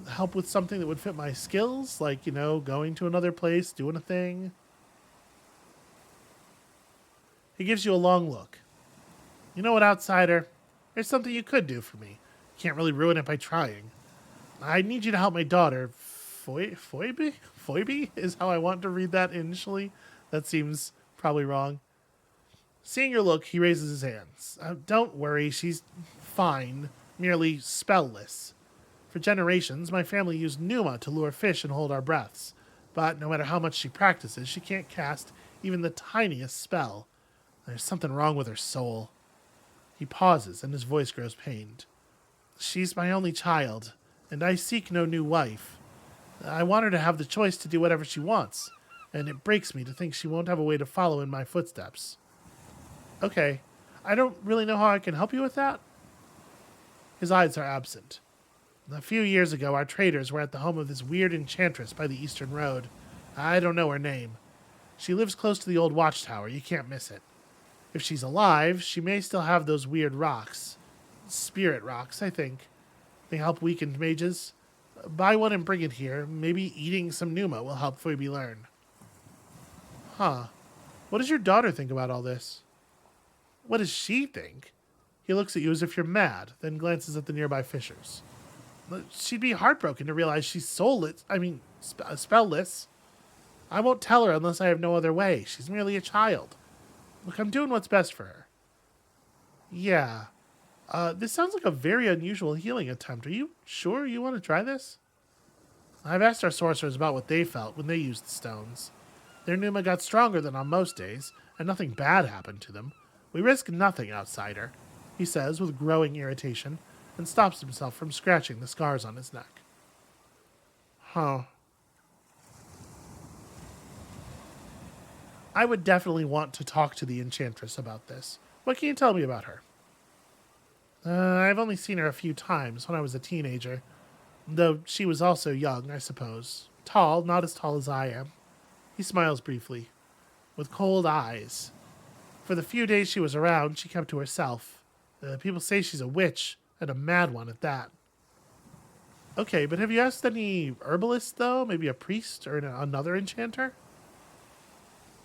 help with something that would fit my skills? Like, going to another place, doing a thing? He gives you a long look. You know what, outsider? There's something you could do for me. Can't really ruin it by trying. I need you to help my daughter. Foiby? Foiby is how I want to read that initially. That seems probably wrong. Seeing your look, he raises his hands. Don't worry, she's fine. Merely spellless. For generations, my family used Numa to lure fish and hold our breaths. But no matter how much she practices, she can't cast even the tiniest spell. There's something wrong with her soul. He pauses, and his voice grows pained. She's my only child, and I seek no new wife. I want her to have the choice to do whatever she wants, and it breaks me to think she won't have a way to follow in my footsteps. Okay, I don't really know how I can help you with that. His eyes are absent. A few years ago, our traders were at the home of this weird enchantress by the Eastern Road. I don't know her name. She lives close to the old watchtower. You can't miss it. If she's alive, she may still have those weird rocks. Spirit rocks, I think. They help weakened mages. Buy one and bring it here. Maybe eating some Numa will help Phoebe learn. Huh. What does your daughter think about all this? What does she think? He looks at you as if you're mad, then glances at the nearby fishers. She'd be heartbroken to realize she's soulless. Spellless. I won't tell her unless I have no other way. She's merely a child. Look, I'm doing what's best for her. Yeah. This sounds like a very unusual healing attempt. Are you sure you want to try this? I've asked our sorcerers about what they felt when they used the stones. Their Numa got stronger than on most days, and nothing bad happened to them. We risk nothing, outsider, he says with growing irritation, and stops himself from scratching the scars on his neck. Huh. I would definitely want to talk to the Enchantress about this. What can you tell me about her? I've only seen her a few times when I was a teenager, though she was also young, I suppose. Tall, not as tall as I am. He smiles briefly, with cold eyes. For the few days she was around, she kept to herself. People say she's a witch, and a mad one at that. Okay, but have you asked any herbalists, though? Maybe a priest or another enchanter?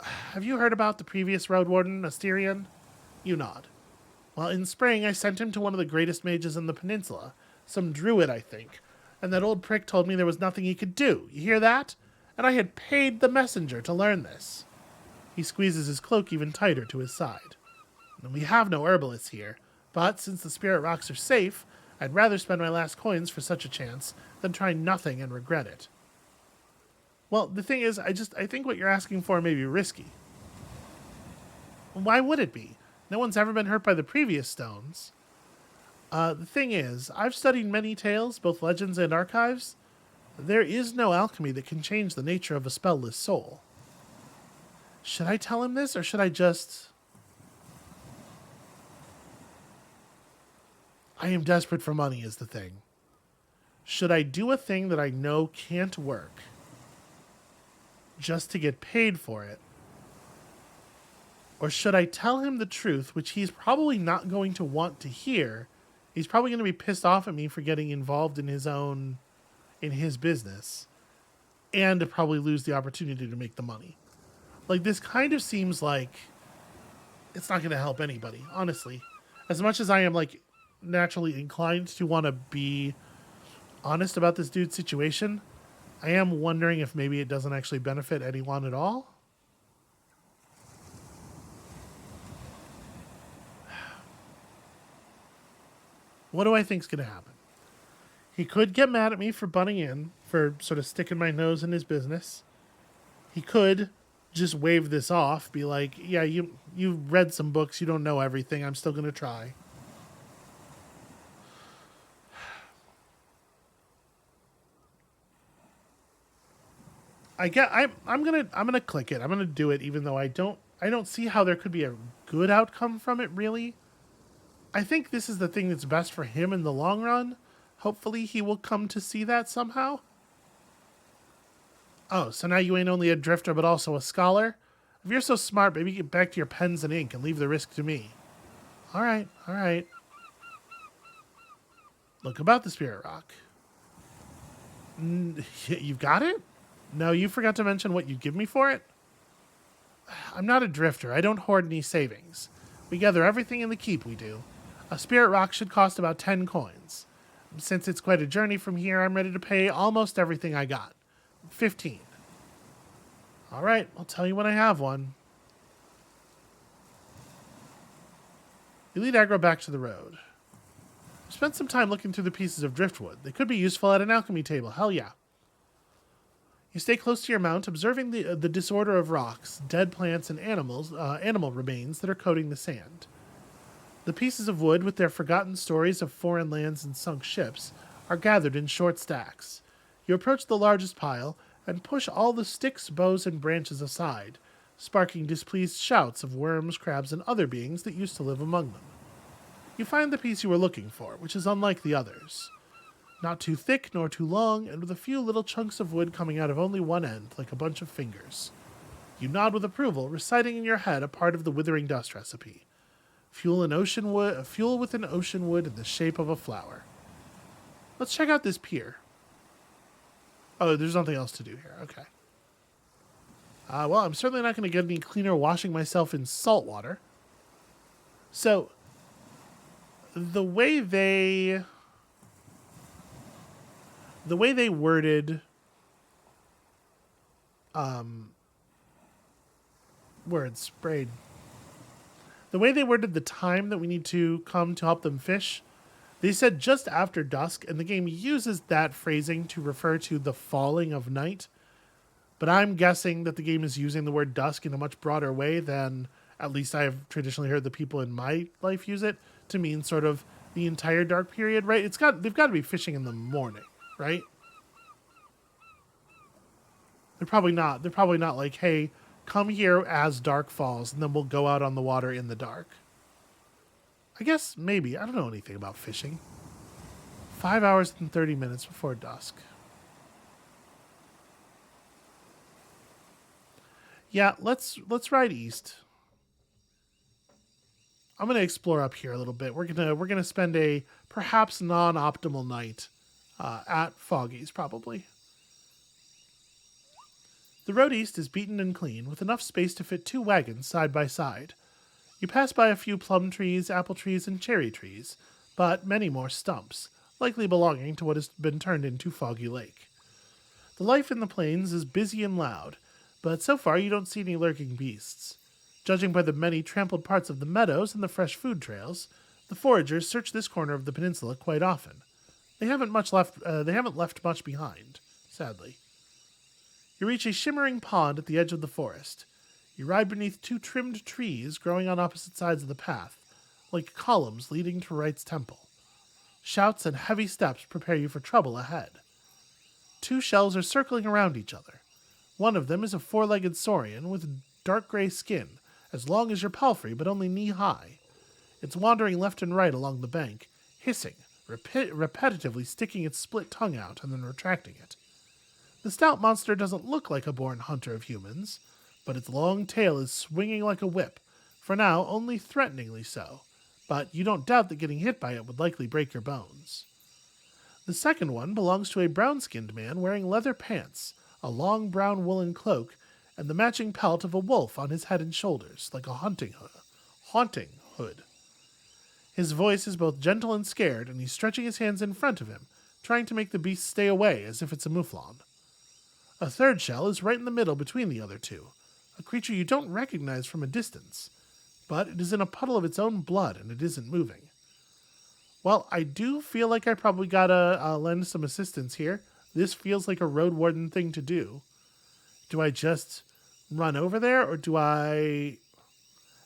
Have you heard about the previous Roadwarden, Asterion? You nod. Well, in spring, I sent him to one of the greatest mages in the peninsula. Some druid, I think. And that old prick told me there was nothing he could do. You hear that? And I had paid the messenger to learn this. He squeezes his cloak even tighter to his side. And we have no herbalists here, but since the spirit rocks are safe, I'd rather spend my last coins for such a chance than try nothing and regret it. Well, the thing is, I think what you're asking for may be risky. Why would it be? No one's ever been hurt by the previous stones. The thing is, I've studied many tales, both legends and archives. There is no alchemy that can change the nature of a spellless soul. Should I tell him this, or should I just... I am desperate for money is the thing. Should I do a thing that I know can't work just to get paid for it? Or should I tell him the truth, which he's probably not going to want to hear? He's probably going to be pissed off at me for getting involved in his business, and to probably lose the opportunity to make the money. Like, this kind of seems like it's not going to help anybody, honestly. As much as I am, like, naturally inclined to want to be honest about this dude's situation, I am wondering if maybe it doesn't actually benefit anyone at all. What do I think's going to happen? He could get mad at me for butting in, for sort of sticking my nose in his business. He could just wave this off, be like, yeah, you've read some books, you don't know everything, I'm still going to try. I'm gonna click it. I'm gonna do it, even though I don't see how there could be a good outcome from it, really. I think this is the thing that's best for him in the long run. Hopefully he will come to see that somehow. Oh, so now you ain't only a drifter, but also a scholar? If you're so smart, maybe get back to your pens and ink and leave the risk to me. All right. Look about the spirit rock. You've got it? No, you forgot to mention what you'd give me for it? I'm not a drifter. I don't hoard any savings. We gather everything in the keep, we do. A spirit rock should cost about 10 coins. Since it's quite a journey from here, I'm ready to pay almost everything I got. 15. All right, I'll tell you when I have one. You lead Agro back to the road. Spent some time looking through the pieces of driftwood. They could be useful at an alchemy table. Hell yeah. You stay close to your mount, observing the disorder of rocks, dead plants, and animal remains that are coating the sand. The pieces of wood, with their forgotten stories of foreign lands and sunk ships, are gathered in short stacks. You approach the largest pile and push all the sticks, bows, and branches aside, sparking displeased shouts of worms, crabs, and other beings that used to live among them. You find the piece you were looking for, which is unlike the others. Not too thick nor too long, and with a few little chunks of wood coming out of only one end, like a bunch of fingers. You nod with approval, reciting in your head a part of the withering dust recipe. Fuel with an ocean wood in the shape of a flower. Let's check out this pier. Oh, there's nothing else to do here. Okay. Well, I'm certainly not going to get any cleaner washing myself in salt water. So, the way they worded words sprayed. The way they worded the time that we need to come to help them fish, they said just after dusk, and the game uses that phrasing to refer to the falling of night. But I'm guessing that the game is using the word dusk in a much broader way than at least I have traditionally heard the people in my life use it, to mean sort of the entire dark period, right? They've got to be fishing in the morning, right? They're probably not. They're probably not like, hey, come here as dark falls, and then we'll go out on the water in the dark. I guess maybe. I don't know anything about fishing. 5 hours and 30 minutes before dusk. Yeah, let's ride east. I'm gonna explore up here a little bit. We're gonna spend a perhaps non-optimal night at Foggy's probably. The road east is beaten and clean, with enough space to fit 2 wagons side by side. You pass by a few plum trees, apple trees, and cherry trees, but many more stumps, likely belonging to what has been turned into Foggy Lake. The life in the plains is busy and loud, but so far you don't see any lurking beasts. Judging by the many trampled parts of the meadows and the fresh food trails, the foragers search this corner of the peninsula quite often. They haven't left much behind, sadly. You reach a shimmering pond at the edge of the forest. You ride beneath 2 trimmed trees growing on opposite sides of the path, like columns leading to Right's temple. Shouts and heavy steps prepare you for trouble ahead. 2 shells are circling around each other. One of them is a 4-legged saurian with dark gray skin, as long as your palfrey, but only knee-high. It's wandering left and right along the bank, hissing, repetitively sticking its split tongue out and then retracting it. The stout monster doesn't look like a born hunter of humans, but its long tail is swinging like a whip, for now only threateningly so, but you don't doubt that getting hit by it would likely break your bones. The second one belongs to a brown-skinned man wearing leather pants, a long brown woolen cloak, and the matching pelt of a wolf on his head and shoulders, like a haunting hood. His voice is both gentle and scared, and he's stretching his hands in front of him, trying to make the beast stay away as if it's a mouflon. A third shell is right in the middle between the other 2, a creature you don't recognize from a distance, but it is in a puddle of its own blood and it isn't moving. Well, I do feel like I probably gotta lend some assistance here. This feels like a Roadwarden thing to do. Do I just run over there, or do I...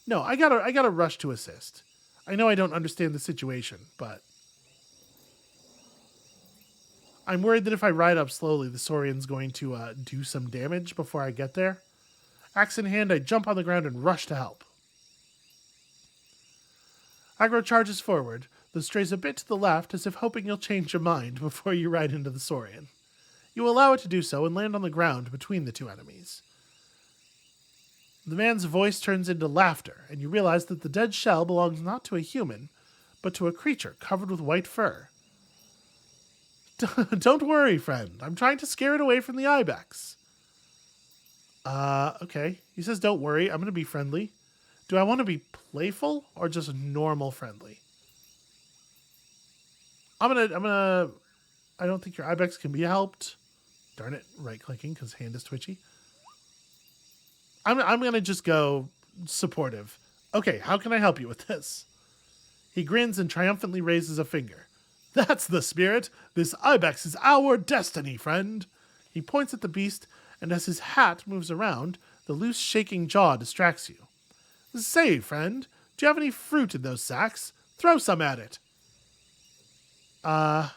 No, I gotta rush to assist. I know I don't understand the situation, but... I'm worried that if I ride up slowly, the Saurian's going to do some damage before I get there. Axe in hand, I jump on the ground and rush to help. Agro charges forward, though strays a bit to the left as if hoping you'll change your mind before you ride into the Saurian. You allow it to do so and land on the ground between the 2 enemies. The man's voice turns into laughter, and you realize that the dead shell belongs not to a human, but to a creature covered with white fur. Don't worry, friend. I'm trying to scare it away from the ibex. Okay. He says don't worry. I'm going to be friendly. Do I want to be playful or just normal friendly? I don't think your ibex can be helped. Darn it. Right-clicking because hand is twitchy. I'm going to just go supportive. Okay, how can I help you with this? He grins and triumphantly raises a finger. That's the spirit. This ibex is our destiny, friend. He points at the beast, and as his hat moves around, the loose shaking jaw distracts you. Say, friend, do you have any fruit in those sacks? Throw some at it. I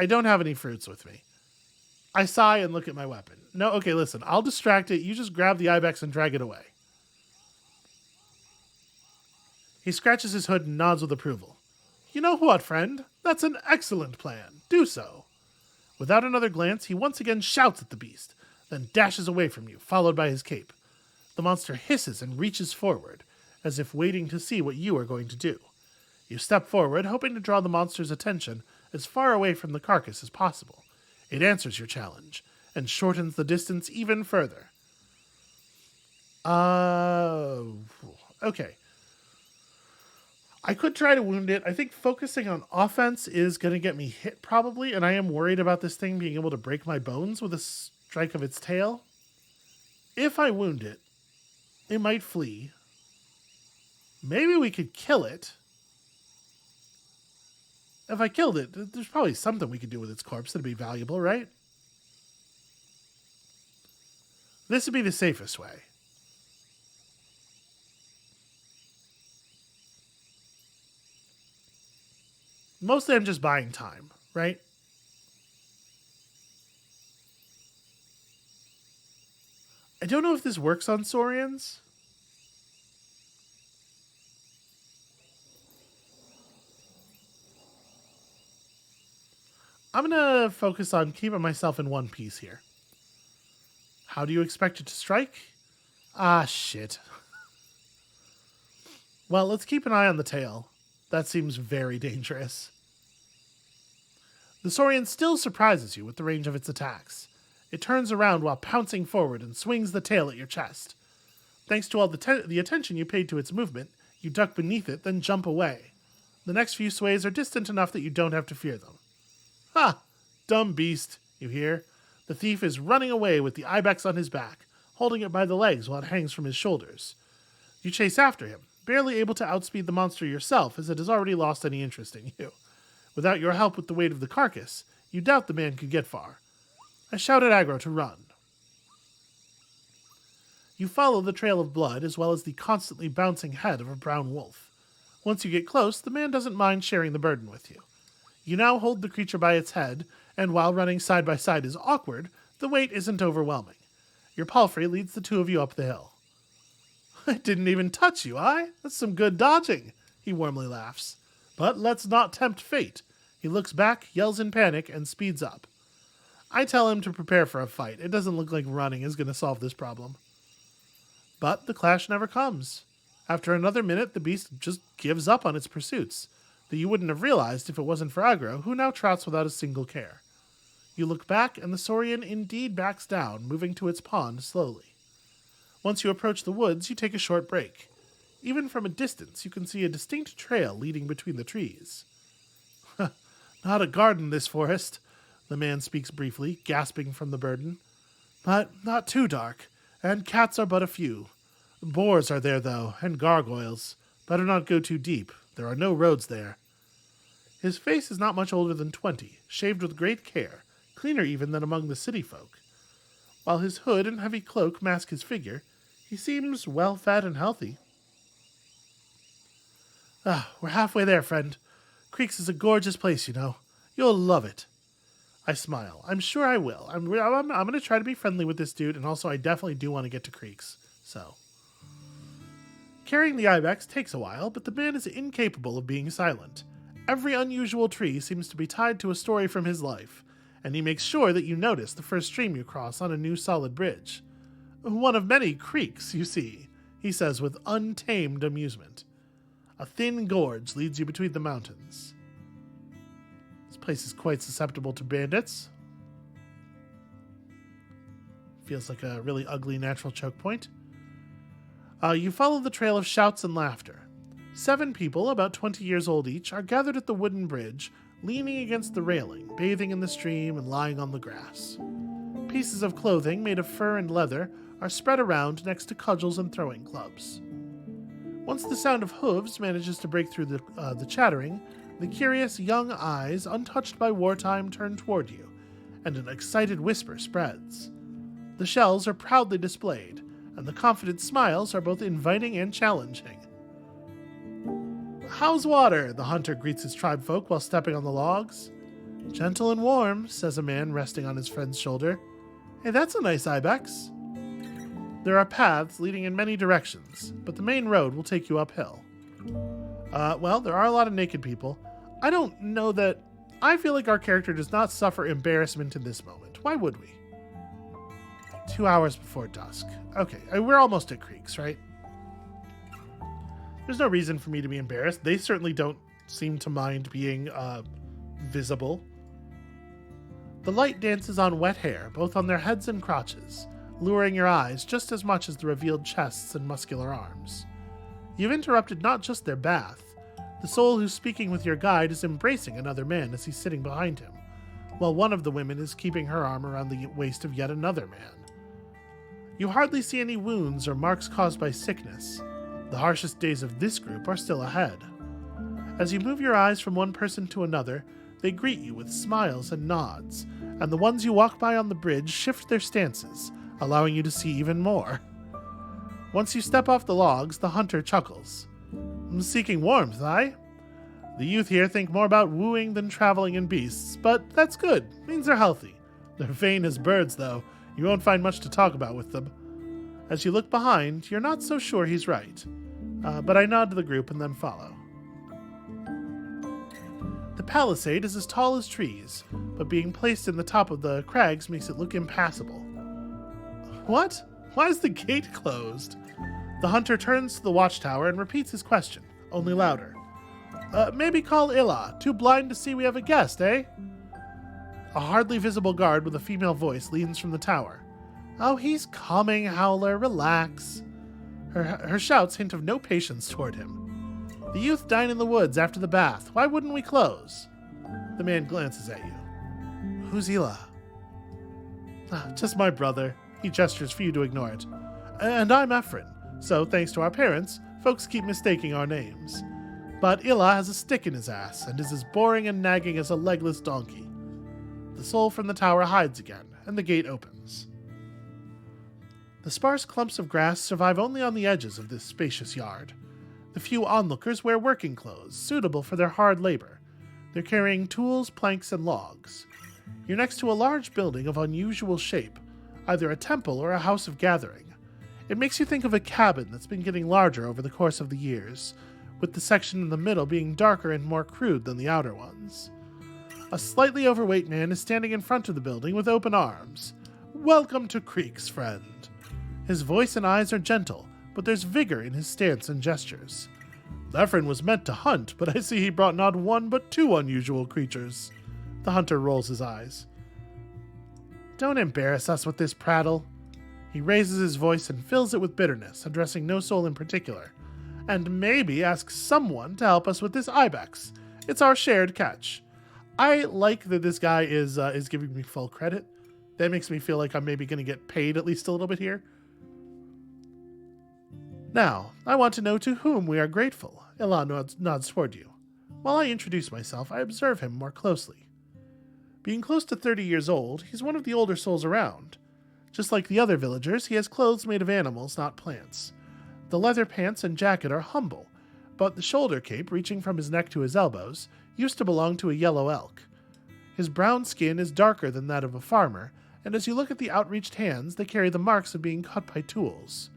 don't have any fruits with me. I sigh and look at my weapon. No, okay, listen, I'll distract it. You just grab the ibex and drag it away. He scratches his hood and nods with approval. You know what, friend? That's an excellent plan. Do so. Without another glance, he once again shouts at the beast, then dashes away from you, followed by his cape. The monster hisses and reaches forward, as if waiting to see what you are going to do. You step forward, hoping to draw the monster's attention as far away from the carcass as possible. It answers your challenge and shortens the distance even further. Okay. I could try to wound it. I think focusing on offense is going to get me hit probably, and I am worried about this thing being able to break my bones with a strike of its tail. If I wound it, it might flee. Maybe we could kill it. If I killed it, there's probably something we could do with its corpse that'd be valuable, right? This would be the safest way. Mostly I'm just buying time, right? I don't know if this works on Saurians. I'm going to focus on keeping myself in one piece here. How do you expect it to strike? Ah, shit. Well, let's keep an eye on the tail. That seems very dangerous. The Saurian still surprises you with the range of its attacks. It turns around while pouncing forward and swings the tail at your chest. Thanks to all the attention you paid to its movement, you duck beneath it, then jump away. The next few sways are distant enough that you don't have to fear them. Ha! Dumb beast, you hear? The thief is running away with the ibex on his back, holding it by the legs while it hangs from his shoulders. You chase after him, barely able to outspeed the monster yourself as it has already lost any interest in you. Without your help with the weight of the carcass, you doubt the man could get far. I shout at Agro to run. You follow the trail of blood as well as the constantly bouncing head of a brown wolf. Once you get close, the man doesn't mind sharing the burden with you. You now hold the creature by its head, and while running side by side is awkward, the weight isn't overwhelming. Your palfrey leads the two of you up the hill. I didn't even touch you, That's some good dodging, he warmly laughs. But let's not tempt fate. He looks back, yells in panic, and speeds up. I tell him to prepare for a fight. It doesn't look like running is going to solve this problem. But the clash never comes. After another minute, the beast just gives up on its pursuits, that you wouldn't have realized if it wasn't for Agro, who now trots without a single care. You look back, and the Saurian indeed backs down, moving to its pond slowly. Once you approach the woods, you take a short break. Even from a distance, you can see a distinct trail leading between the trees. Not a garden, this forest, the man speaks briefly, gasping from the burden. But not too dark, and cats are but a few. Boars are there, though, and gargoyles. Better not go too deep. There are no roads there. His face is not much older than 20, shaved with great care, cleaner even than among the city folk. While his hood and heavy cloak mask his figure, he seems well-fed and healthy. We're halfway there, friend. Creeks is a gorgeous place, you know. You'll love it. I smile. I'm sure I will. I'm going to try to be friendly with this dude, and also I definitely do want to get to Creeks, so. Carrying the ibex takes a while, but the man is incapable of being silent. Every unusual tree seems to be tied to a story from his life, and he makes sure that you notice the first stream you cross on a new solid bridge. One of many creeks, you see, he says with untamed amusement. A thin gorge leads you between the mountains. This place is quite susceptible to bandits. Feels like a really ugly natural choke point. You follow the trail of shouts and laughter. 7 people, about 20 years old each, are gathered at the wooden bridge, leaning against the railing, bathing in the stream and lying on the grass. Pieces of clothing made of fur and leather are spread around next to cudgels and throwing clubs. Once the sound of hooves manages to break through the chattering, the curious young eyes, untouched by wartime, turn toward you, and an excited whisper spreads. The shells are proudly displayed, and the confident smiles are both inviting and challenging. How's water? The hunter greets his tribefolk while stepping on the logs. Gentle and warm, says a man resting on his friend's shoulder. Hey, that's a nice ibex. There are paths leading in many directions, but the main road will take you uphill. Well, there are a lot of naked people. I don't know that... I feel like our character does not suffer embarrassment in this moment. Why would we? 2 hours before dusk. Okay, we're almost at Creeks, right? There's no reason for me to be embarrassed. They certainly don't seem to mind being visible. The light dances on wet hair, both on their heads and crotches, luring your eyes just as much as the revealed chests and muscular arms. You've interrupted not just their bath. The soul who's speaking with your guide is embracing another man as he's sitting behind him, while one of the women is keeping her arm around the waist of yet another man. You hardly see any wounds or marks caused by sickness. The harshest days of this group are still ahead. As you move your eyes from one person to another, they greet you with smiles and nods, and the ones you walk by on the bridge shift their stances, allowing you to see even more. Once you step off the logs, the hunter chuckles. Seeking warmth, aye? The youth here think more about wooing than traveling in beasts, but that's good. Means they're healthy. They're vain as birds, though. You won't find much to talk about with them. As you look behind, you're not so sure he's right. But I nod to the group and then follow. The palisade is as tall as trees, but being placed in the top of the crags makes it look impassable. What? Why is the gate closed? The hunter turns to the watchtower and repeats his question, only louder. Maybe call Illa. Too blind to see we have a guest, eh? A hardly visible guard with a female voice leans from the tower. Oh, he's coming, Howler. Relax. Her shouts hint of no patience toward him. The youth dine in the woods after the bath. Why wouldn't we close? The man glances at you. Who's Illa? Just my brother. He gestures for you to ignore it. And I'm Ephraim. So, thanks to our parents, folks keep mistaking our names. But Illa has a stick in his ass and is as boring and nagging as a legless donkey. The soul from the tower hides again, and the gate opens. The sparse clumps of grass survive only on the edges of this spacious yard. The few onlookers wear working clothes, suitable for their hard labor. They're carrying tools, planks, and logs. You're next to a large building of unusual shape, either a temple or a house of gathering. It makes you think of a cabin that's been getting larger over the course of the years, with the section in the middle being darker and more crude than the outer ones. A slightly overweight man is standing in front of the building with open arms. Welcome to Creeks, friend. His voice and eyes are gentle, but there's vigor in his stance and gestures. Ephraim was meant to hunt, but I see he brought not one but two unusual creatures. The hunter rolls his eyes. Don't embarrass us with this prattle. He raises his voice and fills it with bitterness, addressing no soul in particular. And maybe ask someone to help us with this ibex. It's our shared catch. I like that this guy is giving me full credit. That makes me feel like I'm maybe going to get paid at least a little bit here. Now, I want to know to whom we are grateful. Illa nods toward you. While I introduce myself, I observe him more closely. Being close to 30 years old, he's one of the older souls around. Just like the other villagers, he has clothes made of animals, not plants. The leather pants and jacket are humble, but the shoulder cape, reaching from his neck to his elbows, used to belong to a yellow elk. His brown skin is darker than that of a farmer, and as you look at the outreached hands, they carry the marks of being cut by tools.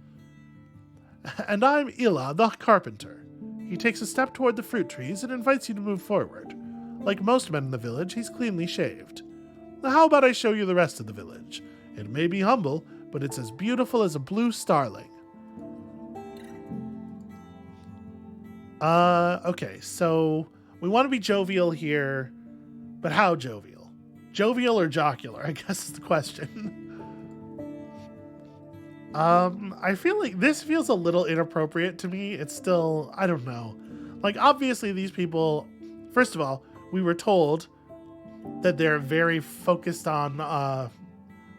And I'm Illa, the carpenter. He takes a step toward the fruit trees and invites you to move forward. Like most men in the village, he's cleanly shaved. Now, how about I show you the rest of the village? It may be humble, but it's as beautiful as a blue starling. Okay, so we want to be jovial here, but how jovial? Jovial or jocular, I guess is the question. I feel like this feels a little inappropriate to me. It's still, I don't know. Like, obviously these people, first of all, we were told that they're very focused on,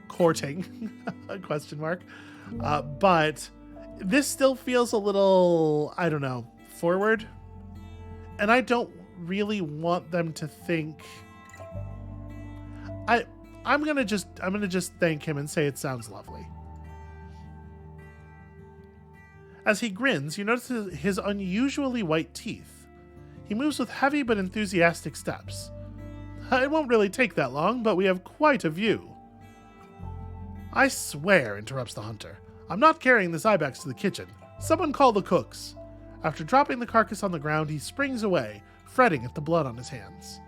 courting, question mark. But this still feels a little, I don't know, forward. And I don't really want them to think, I'm gonna just thank him and say it sounds lovely. As he grins, you notice his unusually white teeth. He moves with heavy but enthusiastic steps. It won't really take that long, but we have quite a view. I swear, interrupts the hunter. I'm not carrying this ibex to the kitchen. Someone call the cooks. After dropping the carcass on the ground, he springs away, fretting at the blood on his hands.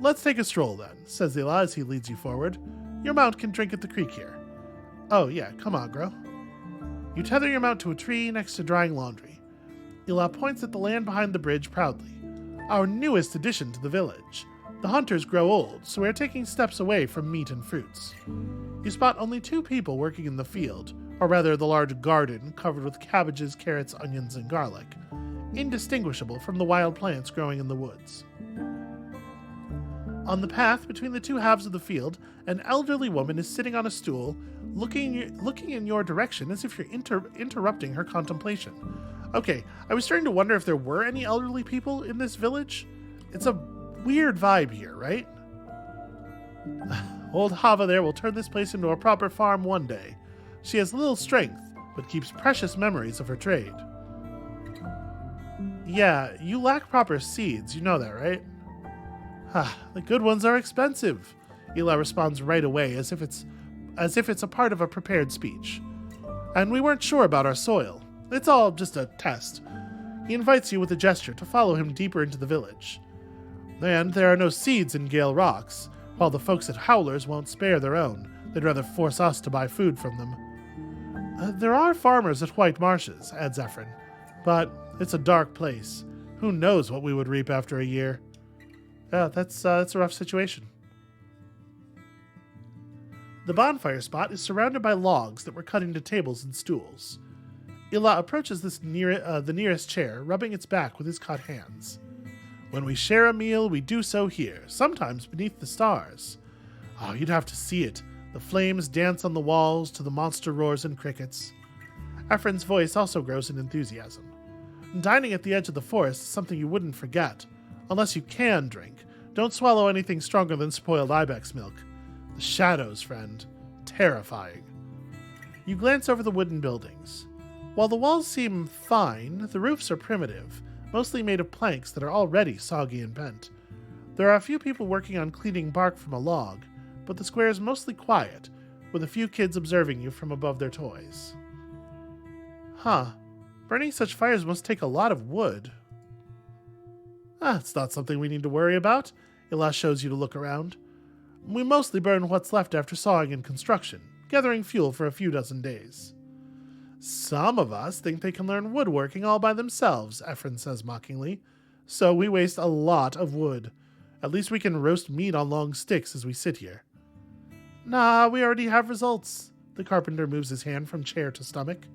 Let's take a stroll then, says Illa as he leads you forward. Your mount can drink at the creek here. Oh yeah, come on, Gro. You tether your mount to a tree next to drying laundry. Illa points at the land behind the bridge proudly. Our newest addition to the village. The hunters grow old, so we are taking steps away from meat and fruits. You spot only 2 people working in the field, or rather the large garden covered with cabbages, carrots, onions, and garlic, indistinguishable from the wild plants growing in the woods. On the path between the 2 halves of the field, an elderly woman is sitting on a stool, looking in your direction as if you're interrupting her contemplation. Okay, I was starting to wonder if there were any elderly people in this village. It's a weird vibe here, right? Old Hava there will turn this place into a proper farm one day. She has little strength, but keeps precious memories of her trade. Yeah, you lack proper seeds, you know that, right? The good ones are expensive. Ela responds right away, as if it's a part of a prepared speech. And we weren't sure about our soil. It's all just a test. He invites you with a gesture to follow him deeper into the village. And there are no seeds in Gale rocks, while the folks at Howler's won't spare their own. They'd rather force us to buy food from them. There are farmers at White Marshes, adds Ephron, but it's a dark place. Who knows what we would reap after a year? Yeah, that's a rough situation. The bonfire spot is surrounded by logs that were cut into tables and stools. Ila approaches the nearest chair, rubbing its back with his cut hands. When we share a meal, we do so here, sometimes beneath the stars. Oh, you'd have to see it. The flames dance on the walls to the monster roars and crickets. Ephron's voice also grows in enthusiasm. Dining at the edge of the forest is something you wouldn't forget. Unless you can drink. Don't swallow anything stronger than spoiled ibex milk. The shadows, friend. Terrifying. You glance over the wooden buildings. While the walls seem fine, the roofs are primitive, mostly made of planks that are already soggy and bent. There are a few people working on cleaning bark from a log, but the square is mostly quiet, with a few kids observing you from above their toys. Burning such fires must take a lot of wood. It's not something we need to worry about. Ila shows you to look around. We mostly burn what's left after sawing and construction, gathering fuel for a few dozen days. Some of us think they can learn woodworking all by themselves, Ephron says mockingly. So we waste a lot of wood. At least we can roast meat on long sticks as we sit here. Nah, we already have results. The carpenter moves his hand from chair to stomach.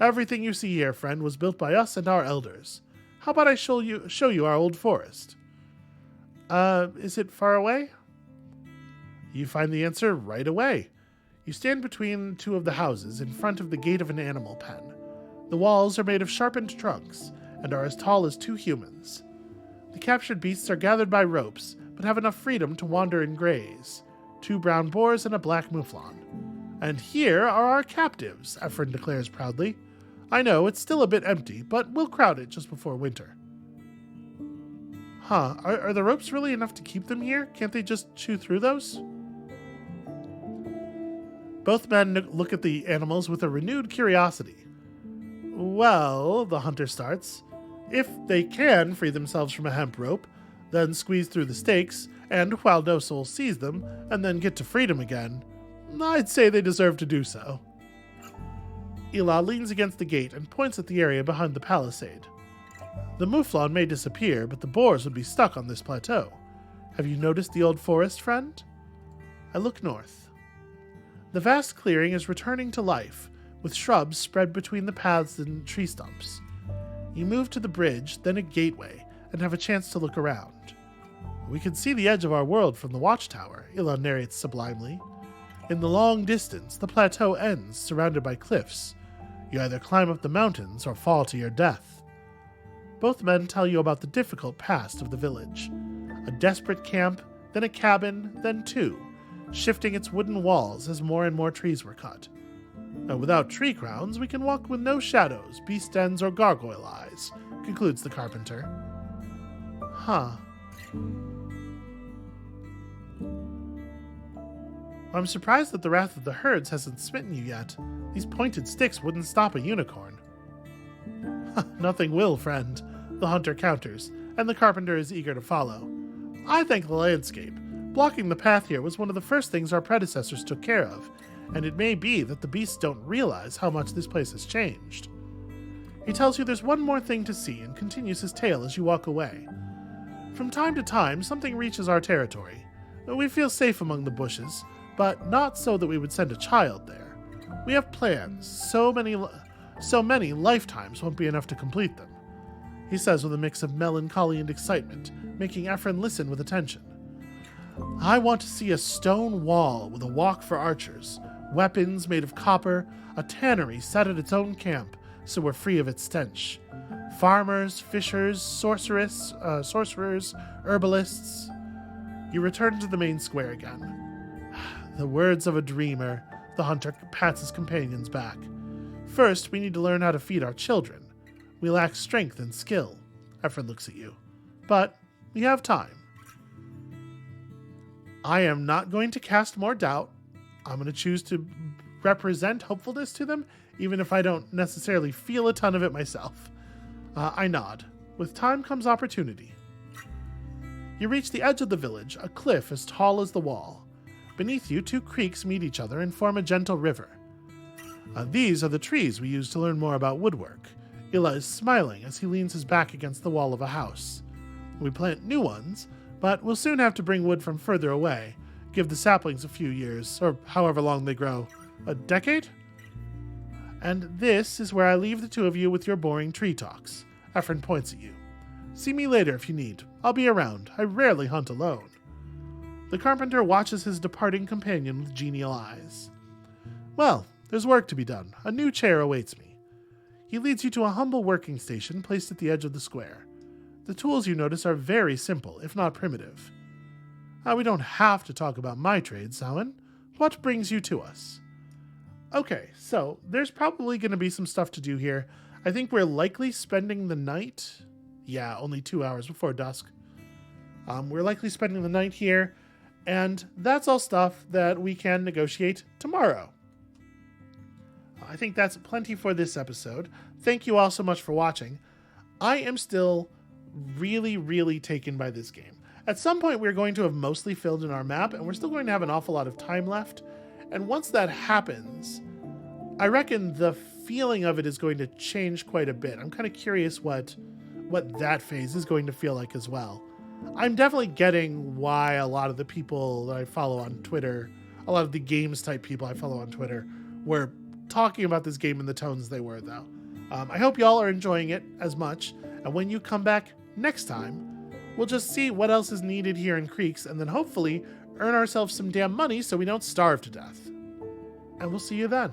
Everything you see here, friend, was built by us and our elders. How about I show you our old forest? Is it far away? You find the answer right away. You stand between 2 of the houses in front of the gate of an animal pen. The walls are made of sharpened trunks and are as tall as 2 humans. The captured beasts are gathered by ropes, but have enough freedom to wander and graze. 2 brown boars and a black mouflon. And here are our captives, Ephron declares proudly. I know, it's still a bit empty, but we'll crowd it just before winter. Are the ropes really enough to keep them here? Can't they just chew through those? Both men look at the animals with a renewed curiosity. Well, the hunter starts, if they can free themselves from a hemp rope, then squeeze through the stakes, and while no soul sees them, and then get to freedom again, I'd say they deserve to do so. Ela leans against the gate and points at the area behind the palisade. The mouflon may disappear, but the boars would be stuck on this plateau. Have you noticed the old forest, friend? I look north. The vast clearing is returning to life, with shrubs spread between the paths and tree stumps. You move to the bridge, then a gateway, and have a chance to look around. We can see the edge of our world from the watchtower, Ela narrates sublimely. In the long distance, the plateau ends, surrounded by cliffs. You either climb up the mountains or fall to your death. Both men tell you about the difficult past of the village. A desperate camp, then a cabin, then 2, shifting its wooden walls as more and more trees were cut. Without tree crowns, we can walk with no shadows, beast dens, or gargoyle eyes, concludes the carpenter. I'm surprised that the wrath of the herds hasn't smitten you yet. These pointed sticks wouldn't stop a unicorn. Nothing will, friend, the hunter counters, and the carpenter is eager to follow. I think the landscape. Blocking the path here was one of the first things our predecessors took care of, and it may be that the beasts don't realize how much this place has changed. He tells you there's one more thing to see and continues his tale as you walk away. From time to time, something reaches our territory. We feel safe among the bushes, but not so that we would send a child there. We have plans. So many lifetimes won't be enough to complete them," he says with a mix of melancholy and excitement, making Ephron listen with attention. "I want to see a stone wall with a walk for archers, weapons made of copper, a tannery set at its own camp so we're free of its stench. Farmers, fishers, sorcerers, herbalists." You return to the main square again. "The words of a dreamer," the hunter pats his companion's back. "First, we need to learn how to feed our children. We lack strength and skill." Ephron looks at you. "But we have time." I am not going to cast more doubt. I'm going to choose to represent hopefulness to them, even if I don't necessarily feel a ton of it myself. I nod. With time comes opportunity. You reach the edge of the village, a cliff as tall as the wall. Beneath you, two creeks meet each other and form a gentle river. These are the trees we use to learn more about woodwork. Illa is smiling as he leans his back against the wall of a house. We plant new ones, but we'll soon have to bring wood from further away. Give the saplings a few years, or however long they grow. A decade? And this is where I leave the two of you with your boring tree talks. Ephron points at you. "See me later if you need. I'll be around. I rarely hunt alone." The carpenter watches his departing companion with genial eyes. "Well, there's work to be done. A new chair awaits me." He leads you to a humble working station placed at the edge of the square. The tools you notice are very simple, if not primitive. We don't have to talk about my trade, Samhain. What brings you to us? Okay, so there's probably going to be some stuff to do here. I think we're likely spending the night. Yeah, only 2 hours before dusk. We're likely spending the night here, and that's all stuff that we can negotiate tomorrow. I think that's plenty for this episode. Thank you all so much for watching. I am still really, really taken by this game. At some point, we're going to have mostly filled in our map, and we're still going to have an awful lot of time left. And once that happens, I reckon the feeling of it is going to change quite a bit. I'm kind of curious what that phase is going to feel like as well. I'm definitely getting why a lot of the people that I follow on Twitter, a lot of the games type people I follow on Twitter, were talking about this game in the tones they were, though. I hope y'all are enjoying it as much. And when you come back next time, we'll just see what else is needed here in Creeks, and then hopefully earn ourselves some damn money so we don't starve to death. And we'll see you then.